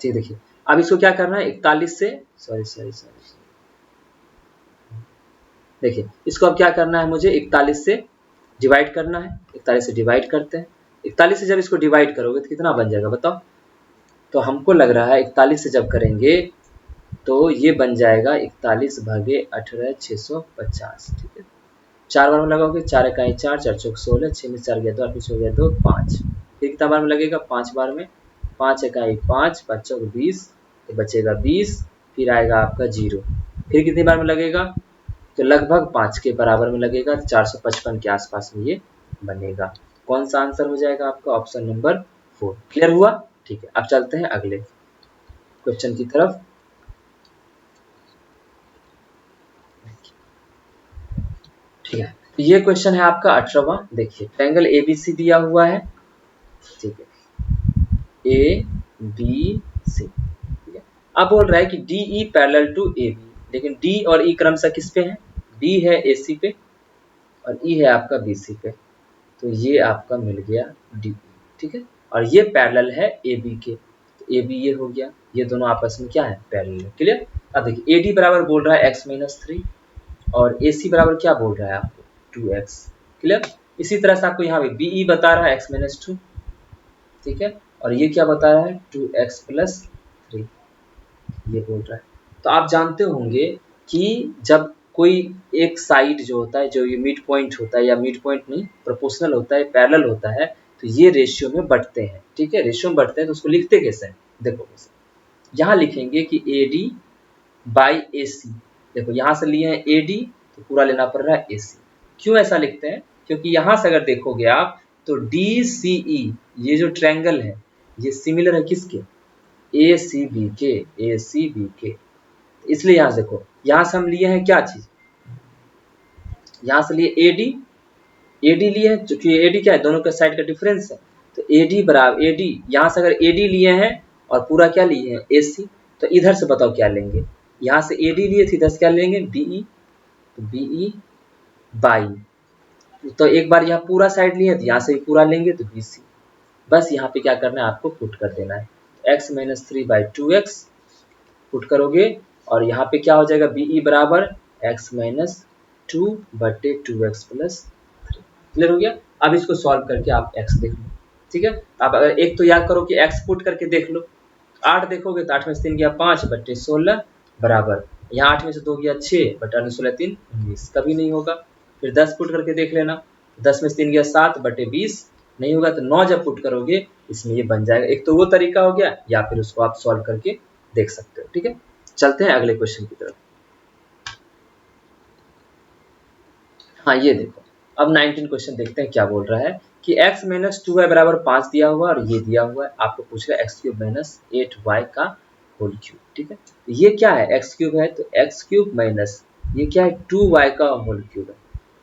ठीक, देखिए अब इसको क्या करना है? 41 से सॉरी देखिए इसको अब क्या करना है? मुझे 41 से डिवाइड करना है। 41 से डिवाइड करते हैं। 41 से जब इसको डिवाइड करोगे तो कितना बन जाएगा बताओ? तो हमको लग रहा है 41 से जब करेंगे तो ये बन जाएगा 41 भागे 18 650, ठीक है। 4 बार में लगाओगे, 4 इकाई 4 4 चौक 16, 6 में 4 गया 2, 8 में 6 गया 2 5। फिर कितना बार में लगेगा? 5 बार में। 5 इकाई 5 5 चौक 20, तो बचेगा 20। फिर आएगा आपका 0। फिर कितनी बार में लगेगा? तो लगभग 5 के बराबर में लगेगा। 455 के आसपास में ये बनेगा। कौन सा आंसर हो जाएगा आपका? Option number 4। क्लियर हुआ? ठीक है। अब चलते हैं अगले क्वेश्चन की तरफ। ठीक है, तो ये क्वेश्चन है आपका 18वां। देखिए ट्रायंगल एबीसी दिया हुआ है, ठीक है, ए बी सी, ठीक है। अब बोल रहा है कि D E parallel to A B, लेकिन डी और ई क्रमशः किस पे है? डी है ए सी पे और ई है आपका बी सी पे। तो ये आपका मिल गया डी, ठीक है। और ये पैरेलल है ए बी के, तो ए बी ये हो गया। ये दोनों आपस में क्या है? पैरेलल है। क्लियर। अब देखिए ए डी बराबर बोल रहा है x-3 और ए सी बराबर क्या बोल रहा है आपको? 2x। क्लियर। इसी तरह से आपको यहाँ पे बी ई बता रहा है x-2, ठीक है। और ये क्या बता रहा है? 2x+3, ये बोल रहा है। तो आप जानते होंगे कि जब कोई एक साइड जो होता है, जो ये मिड पॉइंट होता है, या मिड पॉइंट नहीं, प्रोपोर्शनल होता है, पैरेलल होता है, तो ये रेशियो में बढ़ते हैं, ठीक है। रेशियो में बढ़ते हैं तो उसको लिखते कैसे हैं? देखो यहाँ लिखेंगे कि ए डी बाई ए सी। देखो यहाँ से लिए हैं ए डी, तो पूरा लेना पड़ रहा है ए सी। क्यों ऐसा लिखते हैं? क्योंकि यहाँ से अगर देखोगे आप तो डी सी ई, ये जो ट्रायंगल है, ये सिमिलर है किसके? ए सी बी के, ए सी बी के, इसलिए यहाँ से देखो, यहाँ से हम लिए हैं क्या चीज, यहाँ से लिए एडी, एडी लिए हैं, क्योंकि एडी क्या है, दोनों के साइड का डिफरेंस है। तो एडी बराबर एडी, यहाँ से अगर एडी लिए हैं और पूरा क्या लिए हैं एसी, तो इधर से बताओ क्या लेंगे, यहाँ से एडी लिए थे, इधर से क्या लेंगे बीई, तो बीई बाई, तो एक बार यहाँ पूरा साइड लिए तो यहाँ से भी पूरा लेंगे तो बीसी। बस यहाँ पे क्या करना है, आपको पुट कर देना है, x माइनस 3/2x पुट करोगे और यहाँ पे क्या हो जाएगा, बीई बराबर x minus 2/2x plus 3। Clear हो गया। अब इसको सॉल्व करके आप x देख लो, ठीक है। आप अगर एक तो याद करो कि x पुट करके देख लो, 8 देखोगे तो 8 में से 3 गया 5/16 बराबर, यहाँ 8 में से 2 गया 6/16 3 19, कभी नहीं होगा। फिर 10 पुट करके देख लेना, 10 में से 3 गया 7/20 नहीं होगा, तो 9 जब पुट करोगे इसमें ये बन जाएगा। एक तो वो तरीका हो गया, या फिर उसको आप सॉल्व करके देख सकते हो, ठीक है। चलते हैं अगले क्वेश्चन की तरफ। हाँ ये देखो, अब 19 क्वेश्चन देखते हैं क्या बोल रहा है कि x माइनस 2y बराबर 5 दिया हुआ और ये दिया हुआ है, आपको पूछ रहा है x क्यूब माइनस 8y का होल क्यूब, ठीक है। तो ये क्या है, x क्यूब है तो x क्यूब माइनस ये क्या है 2y का होल क्यूब है,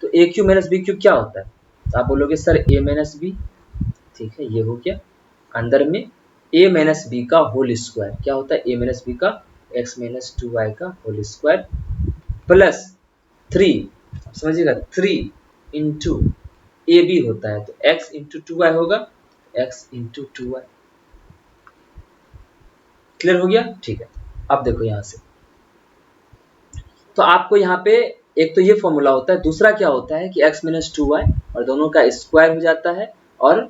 तो a cube minus b cube क्या होता है, तो आप बोलोगे सर a माइनस b, ठीक है, ये हो गया। अंदर में a माइनस b का होल स्क्वायर क्या होता है, a माइनस b का x माइनस 2y का होल स्क्वायर प्लस 3, समझिएगा 3 इंटू ए बी होता है, तो x इंटू 2y होगा, x इंटू 2y। क्लियर हो गया, ठीक है। अब देखो यहाँ से, तो आपको यहाँ पे एक तो ये फॉर्मूला होता है, दूसरा क्या होता है कि x माइनस 2y और दोनों का स्क्वायर हो जाता है, और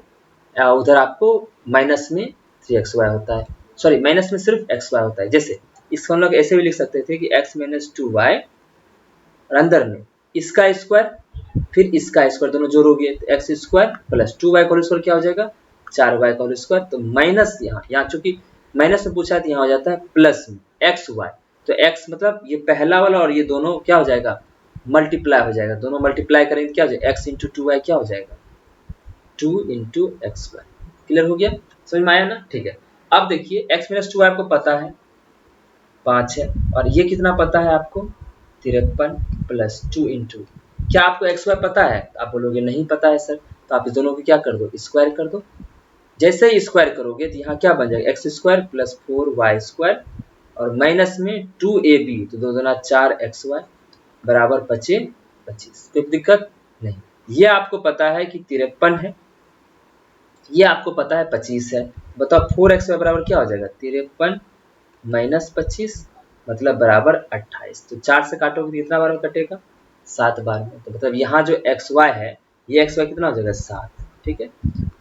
उधर आपको माइनस में 3xy होता है, सॉरी माइनस में सिर्फ xy होता है। जैसे इस फॉर्मूला को ऐसे भी लिख सकते थे कि x माइनस 2y और अंदर में इसका स्क्वायर फिर इसका स्क्वायर दोनों जोड़ोगे तो एक्स स्क्वायर प्लस 2y का होल स्क्वायर क्या हो जाएगा 4y का होल स्क्वायर, तो माइनस यहाँ चूंकि माइनस में पूछा है तो यहाँ हो जाता है प्लस में एक्स वाई, तो x मतलब ये पहला वाला और ये दोनों क्या हो जाएगा मल्टीप्लाई हो जाएगा, दोनों मल्टीप्लाई करेंगे क्या हो जाएगा x इंटू 2y क्या हो जाएगा 2 इंटू एक्स वाई। क्लियर हो गया, समझ में आया ना, ठीक है। अब देखिए x माइनस 2y आपको पता है 5 है, और ये कितना पता है आपको 53 प्लस 2 इंटू, क्या आपको एक्स वाई पता है, आप बोलोगे नहीं पता है सर, तो आप इस दोनों को क्या कर दो स्क्वायर कर दो। जैसे ही स्क्वायर करोगे तो यहाँ क्या बन जाएगा x square plus 4y square और माइनस में 2ab, तो 2 दूना 4xy बराबर 25, कोई दिक्कत नहीं। ये आपको पता है कि 53 है, ये आपको पता है 25 है, बताओ 4xy बराबर क्या हो जाएगा 53 माइनस 25 मतलब बराबर 28, तो 4 से काटोगे तो कितना बार में कटेगा 7 बार में, तो मतलब यहाँ जो एक्स वाई है ये एक्स वाई कितना हो जाएगा 7, ठीक है।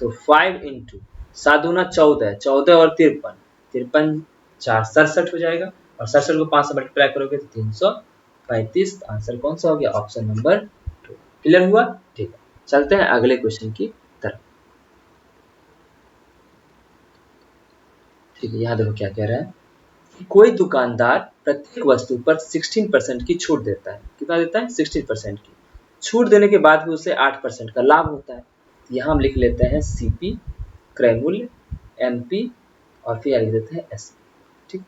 तो 5 इंटू 7 दूना 14, 14 और 53 4 67 हो जाएगा, और 67 को 5 से मल्टीप्लाई करोगे तो 335, आंसर कौन सा हो गया ऑप्शन नंबर 2। क्लियर हुआ, ठीक है। चलते हैं अगले क्वेश्चन की तरफ, ठीक है। यहाँ देखो क्या कह रहा है, कोई दुकानदार प्रत्येक वस्तु पर 16% की छूट देता है, कितना देता है 16% की छूट देने के बाद भी उसे 8% का लाभ होता है। यहाँ हम लिख लेते हैं सीपी क्रय मूल्य, एमपी और फिर लिख देते हैं एसपी, ठीक।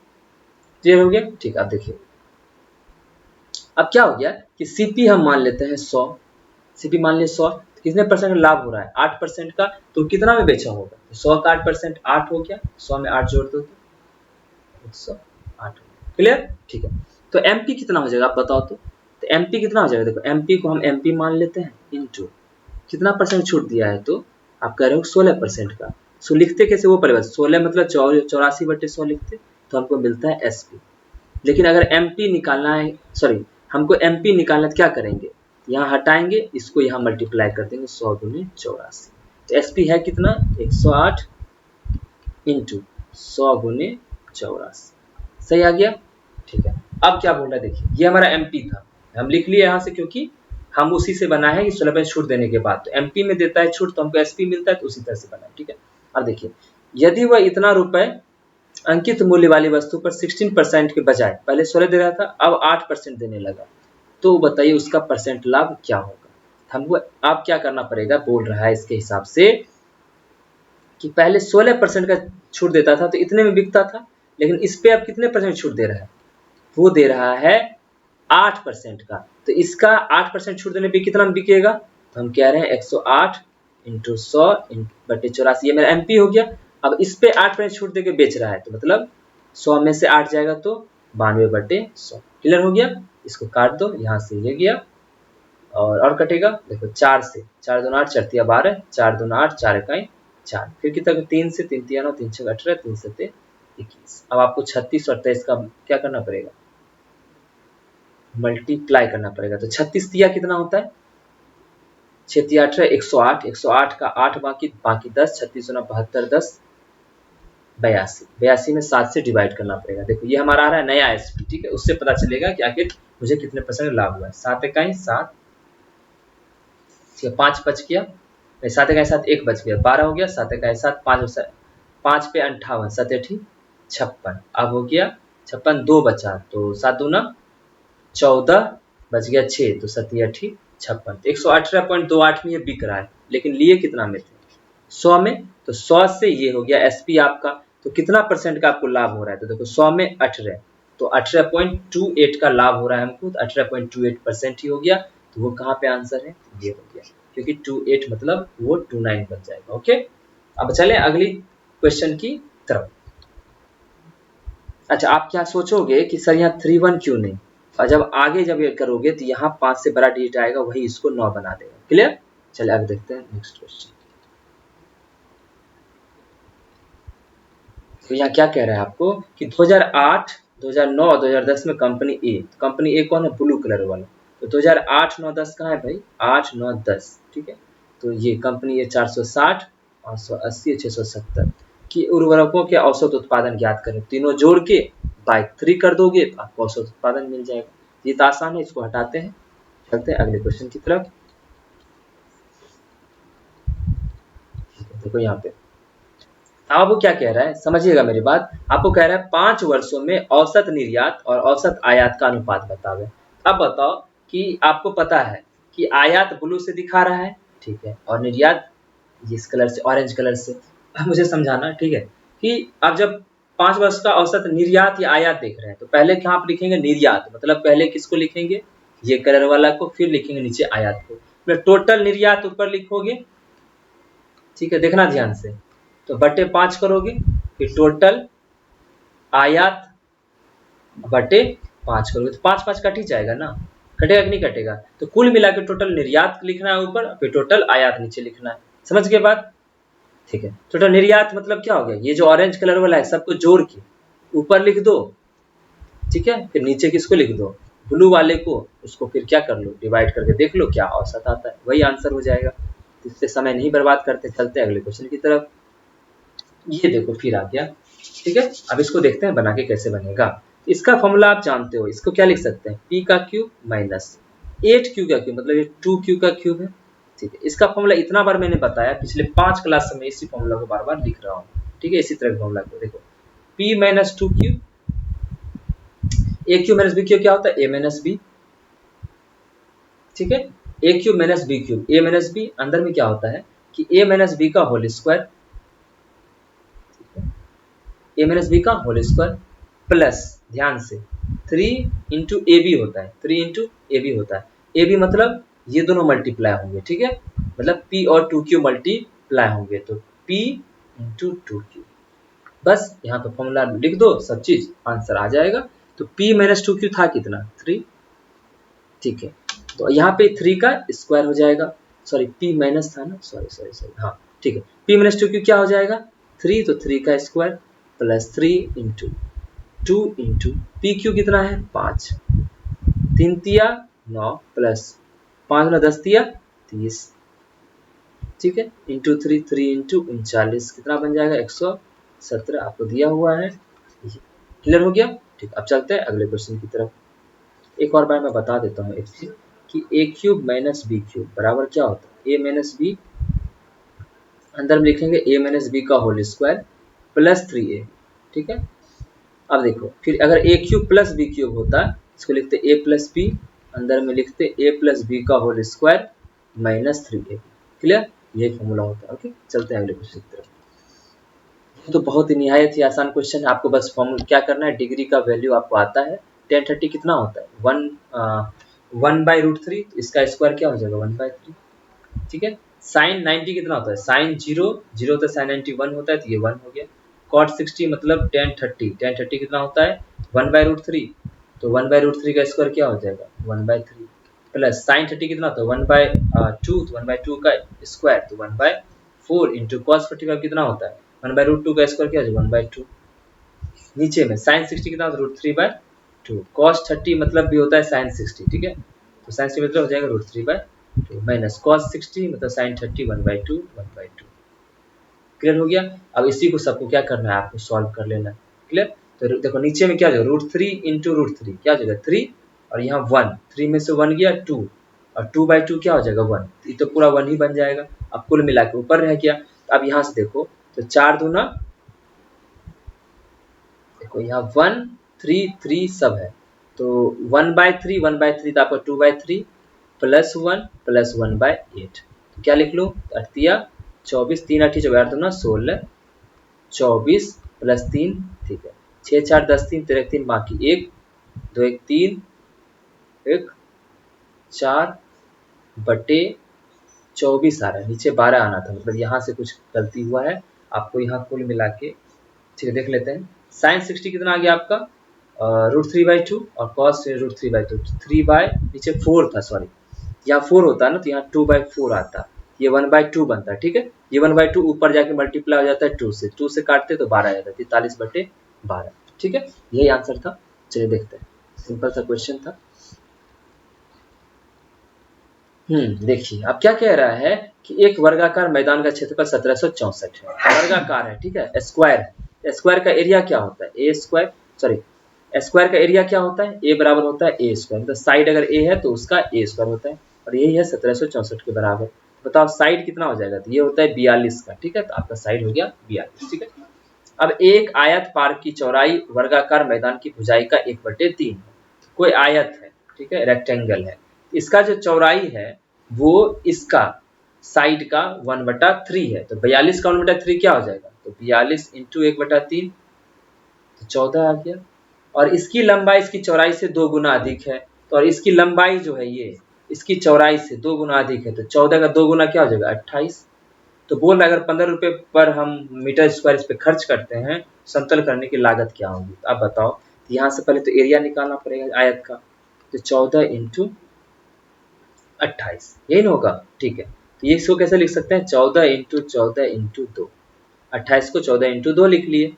क्लियर हो गया, ठीक। अब देखिए अब क्या हो गया कि सीपी हम मान लेते हैं 100, सीपी मान लिया 100, तो कितने परसेंट का लाभ हो रहा है 8% का, तो कितना में बेचा होगा 100 का 8% 8 हो गया, 100 में 8 जोड़ दो तो 108। क्लियर, ठीक है। तो एमपी कितना हो जाएगा आप बताओ तो एमपी कितना हो जाएगा, देखो एमपी को हम एमपी मान लेते हैं इनटू कितना परसेंट छूट दिया है, तो आप कह रहे हो 16% का, सो लिखते कैसे वो पड़ेगा 16 मतलब 84/100 लिखते तो हमको मिलता है एसपी। लेकिन अगर एमपी निकालना है, सॉरी हमको एमपी निकालना है तो क्या करेंगे, यहाँ हटाएंगे इसको, यहाँ मल्टीप्लाई कर देंगे 100 दूनी 84, तो एसपी है कितना 108 इंटू 100 गुने 84, सही आ गया, ठीक है। अब क्या बोल रहा है देखिए, ये हमारा एमपी था, हम लिख लिए यहाँ से क्योंकि हम उसी से बना है कि 16% छूट देने के बाद, तो एमपी में देता है छूट तो हमको एसपी मिलता है, तो उसी तरह से बना है, ठीक है। अब देखिए यदि वह इतना रुपए अंकित मूल्य वाली वस्तु पर 16% के बजाय पहले 16 दे रहा था अब 8% देने लगा, तो बताइए उसका परसेंट लाभ क्या होगा। हमको आप क्या करना पड़ेगा, बोल रहा है इसके हिसाब से कि पहले 16% का छूट देता था तो इतने में बिकता था, लेकिन इस पे अब कितने परसेंट छूट दे रहा है वो दे रहा है 8% का, तो इसका 8% छूट देने पे कितना में बिकेगा, तो हम कह रहे हैं 108 इंटू 100 बटे 84, ये मेरा एमपी हो गया। अब इस पे 8% छूट देके बेच रहा है, तो मतलब 100 में से 8 जाएगा तो 92 बटे 100। क्लियर हो गया, इसको काट दो, यहाँ से ये गया और कटेगा, देखो 4 से 4 दूना 8 4 12, 4 दूना 8 4 इकाई 4, फिर कितना 3 से 3 3 9 3 6 18, 3 7 21। अब आपको 36 और 23 का क्या करना पड़ेगा, मल्टीप्लाई करना पड़ेगा। तो 36 दिया कितना होता है, 6 तिया 18 108, 108 का 8 बाकी 10, 36 गुना 72 10 82, 82 में 7 से डिवाइड करना पड़ेगा। देखो ये हमारा आ रहा है नया एसपी, ठीक है, उससे पता चलेगा कि आखिर मुझे कितने परसेंट लाभ हुआ है। 7 इकाई 7, 5 बच गया, 7 इकाई 7 1 बच गया, 12 हो गया, 7 इकाई 7 5 पे 58, 7 8 56, अब हो गया 56, 2 बचा तो 7 दूना 14 बच गया 6, तो 7 8 56, 118.28 में ये बिक रहा है, लेकिन लिए कितना में थे, 100 में, तो 100 से ये हो गया एसपी आपका, तो कितना परसेंट का आपको लाभ हो रहा है, तो देखो 100 में 18, तो 18.28 का लाभ हो रहा है हमको, तो 18.28% ही हो गया, तो वो कहाँ पे आंसर है, ये हो गया, क्योंकि 28 मतलब वो 29 बन जाएगा। ओके, अब चले अगली क्वेश्चन की तरफ। अच्छा, आप क्या सोचोगे कि सर यहाँ 31 क्यों नहीं, और जब आगे जब ये करोगे तो यहाँ 5 से बड़ा डिजिट आएगा, वही इसको 9 बना देगा। क्लियर, चलिए आगे देखते हैं नेक्स्ट क्वेश्चन। तो यहाँ क्या कह रहा है आपको कि 2008 2009 2010 में कंपनी ए कौन है, ब्लू कलर वाला, तो 2008 9 10 कहाँ है भाई, 8 9 10, ठीक है, तो ये कंपनी ए 460 580 670 की उर्वरकों के औसत उत्पादन ज्ञात करें, तीनों जोड़ के बाय 3 कर दोगे तो आपको औसत उत्पादन मिल जाएगा। ये तो आसान है, इसको हटाते हैं, चलते हैं अगले क्वेश्चन की तरफ। देखो यहाँ पे अब वो क्या कह रहा है, समझिएगा मेरी बात, आपको कह रहा है 5 वर्षों में औसत निर्यात और औसत आयात का अनुपात बतावे। अब बताओ कि आपको पता है कि आयात ब्लू से दिखा रहा है, ठीक है, और निर्यात इस कलर से, ऑरेंज कलर से। अब मुझे समझाना, ठीक है, कि आप जब 5 वर्ष का औसत निर्यात या आयात देख रहे हैं, तो पहले क्या आप लिखेंगे, निर्यात मतलब पहले किसको लिखेंगे, ये कलर वाला को, फिर लिखेंगे नीचे आयात को, टोटल निर्यात ऊपर लिखोगे, ठीक है, देखना ध्यान से, तो बटे 5 करोगे, फिर टोटल आयात बटे 5 करोगे, तो 5 5 कट ही जाएगा ना, कटेगा कि नहीं कटेगा, तो कुल मिला के टोटल निर्यात लिखना है ऊपर, फिर टोटल आयात नीचे लिखना है। समझ गए बात, ठीक है। टोटल निर्यात मतलब क्या हो गया, ये जो ऑरेंज कलर वाला है सबको जोड़ के ऊपर लिख दो, ठीक है, फिर नीचे किसको लिख दो, ब्लू वाले को, उसको फिर क्या कर लो, डिवाइड करके देख लो क्या औसत आता है, वही आंसर हो जाएगा। इससे समय नहीं बर्बाद करते, चलते अगले क्वेश्चन की तरफ। ये देखो फिर आ गया, ठीक है, अब इसको देखते हैं बना के कैसे बनेगा। इसका फॉर्मूला आप जानते हो, इसको क्या लिख सकते हैं, p का क्यूब माइनस 8q का क्यूब, मतलब ये 2q का क्यूब है, ठीक है। इसका फॉर्मूला इतना बार मैंने बताया, पिछले 5 क्लास में इसी फॉर्मूला को बार बार लिख रहा हूँ, ठीक है, इसी तरह का फॉर्मूला को देखो, p minus 2q, a cube minus b cube क्या होता है, a माइनस b, ठीक है, a cube minus b cube, a minus b, अंदर में क्या होता है कि a माइनस b का whole square, a minus B का होल स्क्वायर प्लस, ध्यान से 3 इंटू ए बी होता है, 3 इंटू ए बी होता है, ए बी मतलब ये दोनों मल्टीप्लाई होंगे, ठीक है, मतलब p और 2q मल्टीप्लाई होंगे, तो p इंटू 2q, बस यहाँ पे फॉर्मूला लिख दो, सब चीज आंसर आ जाएगा। तो p माइनस 2q था कितना, 3, ठीक है, तो यहाँ पे 3 का स्क्वायर हो जाएगा, सॉरी p माइनस था ना, सॉरी हाँ, ठीक है, p माइनस 2q क्या हो जाएगा, 3, तो 3 का square plus 3 into 2 into P Q कितना है 5, 3 तिया 9 प्लस 5 में 10 तिया 30, ठीक है, इंटू 3 3 इंटू 39 कितना बन जाएगा 117, आपको दिया हुआ है। क्लियर हो गया, ठीक, अब चलते हैं अगले क्वेश्चन की तरफ। एक और बार मैं बता देता हूँ एक चीज कि ए क्यूब माइनस बी क्यूब बराबर क्या होता है, ए माइनस बी, अंदर में लिखेंगे ए माइनस बी का होल स्क्वायर प्लस 3a, ठीक है। अब देखो फिर अगर A cube plus B cube होता, इसको लिखते ए प्लस बी, अंदर में लिखते ए प्लस बी का whole square minus 3a। Clear, ये फॉर्मूला होता है। ओके, चलते हैं अगले क्वेश्चन की तरफ। ये तो बहुत ही निहायत ही आसान क्वेश्चन है, आपको बस फॉर्मूला क्या करना है, डिग्री का वैल्यू आपको आता है, 1030 कितना होता है 1/√3, तो इसका स्क्वायर क्या हो जाएगा 1/3। ठीक है, साइन 90 कितना होता है साइन 0 होता है, साइन 90 1 होता है, तो ये 1 हो गया। कॉट 60 मतलब 1030 कितना होता है 1/√3, तो 1/√3 का स्क्वायर क्या हो जाएगा 1/3, प्लस साइन 30 कितना होता है 1/2, तो 1/2 का स्क्वायर तो 1/4 इंटू कॉस 45 कितना होता है 1/√2 का स्क्वायर क्या हो जाएगा 1/2। नीचे में साइन 60 कितना होता है √3/2, कॉस 30 मतलब भी होता है साइन 60। ठीक है, तो साइन 60 मतलब हो जाएगा √3/2 माइनस कॉस 60 मतलब साइन 30 1/2 1/2। क्लियर हो गया। अब इसी को सबको क्या करना है आपको सॉल्व कर लेना है। क्लियर, तो देखो नीचे में क्या हो जाएगा √3 इंटू √3 क्या हो जाएगा 3, और यहाँ 1, 3 में से 1 गया 2, और 2/2 क्या हो जाएगा 1, ये तो पूरा 1 ही बन जाएगा। अब कुल मिला के ऊपर रह गया। तो अब यहाँ से देखो तो 4 दूना, देखो यहाँ 1 3 3 सब है, तो 1/3 तो आपका 2/3 प्लस 1 प्लस 1/8, तो क्या लिख लो 24, 3 8 24 दूना 16, 24 प्लस 3, ठीक है 6 4 10 3 13 3 बाकी 1 2 1 3 1 4 बटे 24 आ रहा है, नीचे 12 आना था, मतलब यहाँ से कुछ गलती हुआ है आपको, यहाँ कुल मिला के ठीक है देख लेते हैं। साइन 60 कितना आ गया आपका √3/2 और कॉस √3/2, 3 बाय नीचे 4 था, सॉरी यहाँ 4 होता है ना, तो यहाँ 2/4 आता, ये 1/2 बनता है। ठीक है, ये 1/2 ऊपर जाके मल्टीप्लाई हो जाता है 2 से काटते तो 12 आ जाता है, 43/12। ठीक है, यही आंसर था। चलिए देखते हैं, सिंपल सा क्वेश्चन था। देखिए अब क्या कह रहा है कि एक वर्गाकार मैदान का क्षेत्रफल 1764 है, वर्गाकार है, ठीक है, स्क्वायर है। स्क्वायर का एरिया क्या होता है ए स्क्वायर, सॉरी स्क्वायर का एरिया क्या होता है ए बराबर होता है ए स्क्वायर, मतलब साइड अगर ए है तो उसका ए स्क्वायर होता है, और यही है 1764 के बराबर। बताओ साइड कितना हो जाएगा, तो ये होता है 42 का। ठीक है, तो आपका साइड हो गया 42। ठीक है, अब एक आयत पार्क की चौड़ाई वर्गाकार मैदान की भुजाई का 1/3 है। कोई आयत है, ठीक है, रेक्टेंगल है, इसका जो चौड़ाई है वो इसका साइड का 1/3 है, तो 42 का 1/3 क्या हो जाएगा, तो 42 इंटू 1/3 तो 14 आ गया। और इसकी लंबाई इसकी चौड़ाई से 2 गुना अधिक है, तो और इसकी लंबाई जो है ये इसकी चौड़ाई से 2 गुना अधिक है, तो 14 का 2 गुना क्या हो जाएगा 28। तो बोल रहा है अगर 15 रुपए पर हम मीटर स्क्वायर इस पे खर्च करते हैं, समतल करने की लागत क्या होगी। तो आप बताओ, तो यहाँ से पहले तो एरिया निकालना पड़ेगा आयत का, तो 14 इंटू 28 यही ना होगा। ठीक है, तो ये इसको कैसे लिख सकते हैं 14 इंटू 14 इंटू 2, 28 को 14 इंटू 2 लिख लिए,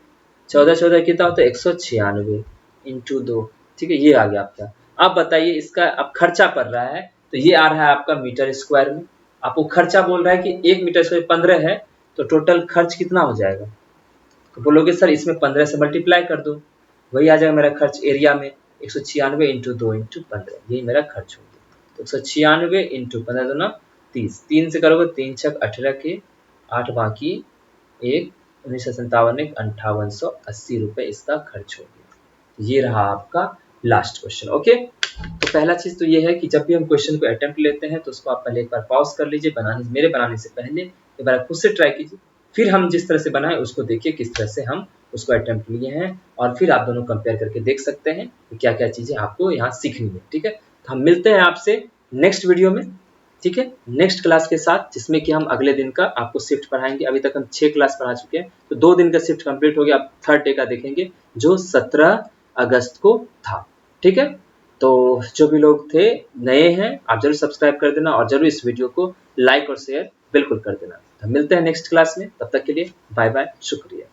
14 14 कितना होता है 196 इंटू 2। ठीक है, ये आ गया आपका। अब बताइए इसका अब खर्चा पड़ रहा है, तो ये आ रहा है आपका मीटर स्क्वायर में। आपको खर्चा बोल रहा है कि 1 मीटर स्क्वायर 15 है, तो टोटल खर्च कितना हो जाएगा, तो बोलोगे सर इसमें 15 से मल्टीप्लाई कर दो, वही आ जाएगा मेरा खर्च एरिया में 196 इंटू 2 इंटू 15, यही मेरा खर्च हो गया। तो 196 इंटू 15 दूना 30, 3 से करोगे 3 छक 18 के 8 बाकी 1 1957 5880 रुपये इसका खर्च हो गया। ये रहा आपका लास्ट क्वेश्चन। ओके, तो पहला चीज तो ये है कि जब भी हम क्वेश्चन को अटेम्प्ट लेते हैं तो उसको आप पहले एक बार पॉज कर लीजिए, मेरे बनाने से पहले एक बार खुद से ट्राई कीजिए, फिर हम जिस तरह से बनाए उसको देखिए किस तरह से हम उसको अटेम्प्ट लिए हैं, और फिर आप दोनों कंपेयर करके देख सकते हैं कि क्या क्या चीजें आपको यहाँ सीखनी है। ठीक है, तो हम मिलते हैं आपसे नेक्स्ट वीडियो में, ठीक है, नेक्स्ट क्लास के साथ, जिसमें कि हम अगले दिन का आपको शिफ्ट पढ़ाएंगे। अभी तक हम 6 क्लास पढ़ा चुके हैं, तो 2 दिन का शिफ्ट कंप्लीट हो गया, अब थर्ड डे का देखेंगे जो 17 अगस्त को था। ठीक है, तो जो भी लोग थे नए हैं आप जरूर सब्सक्राइब कर देना, और जरूर इस वीडियो को लाइक और शेयर बिल्कुल कर देना। तो मिलते हैं नेक्स्ट क्लास में, तब तक के लिए बाय बाय, शुक्रिया।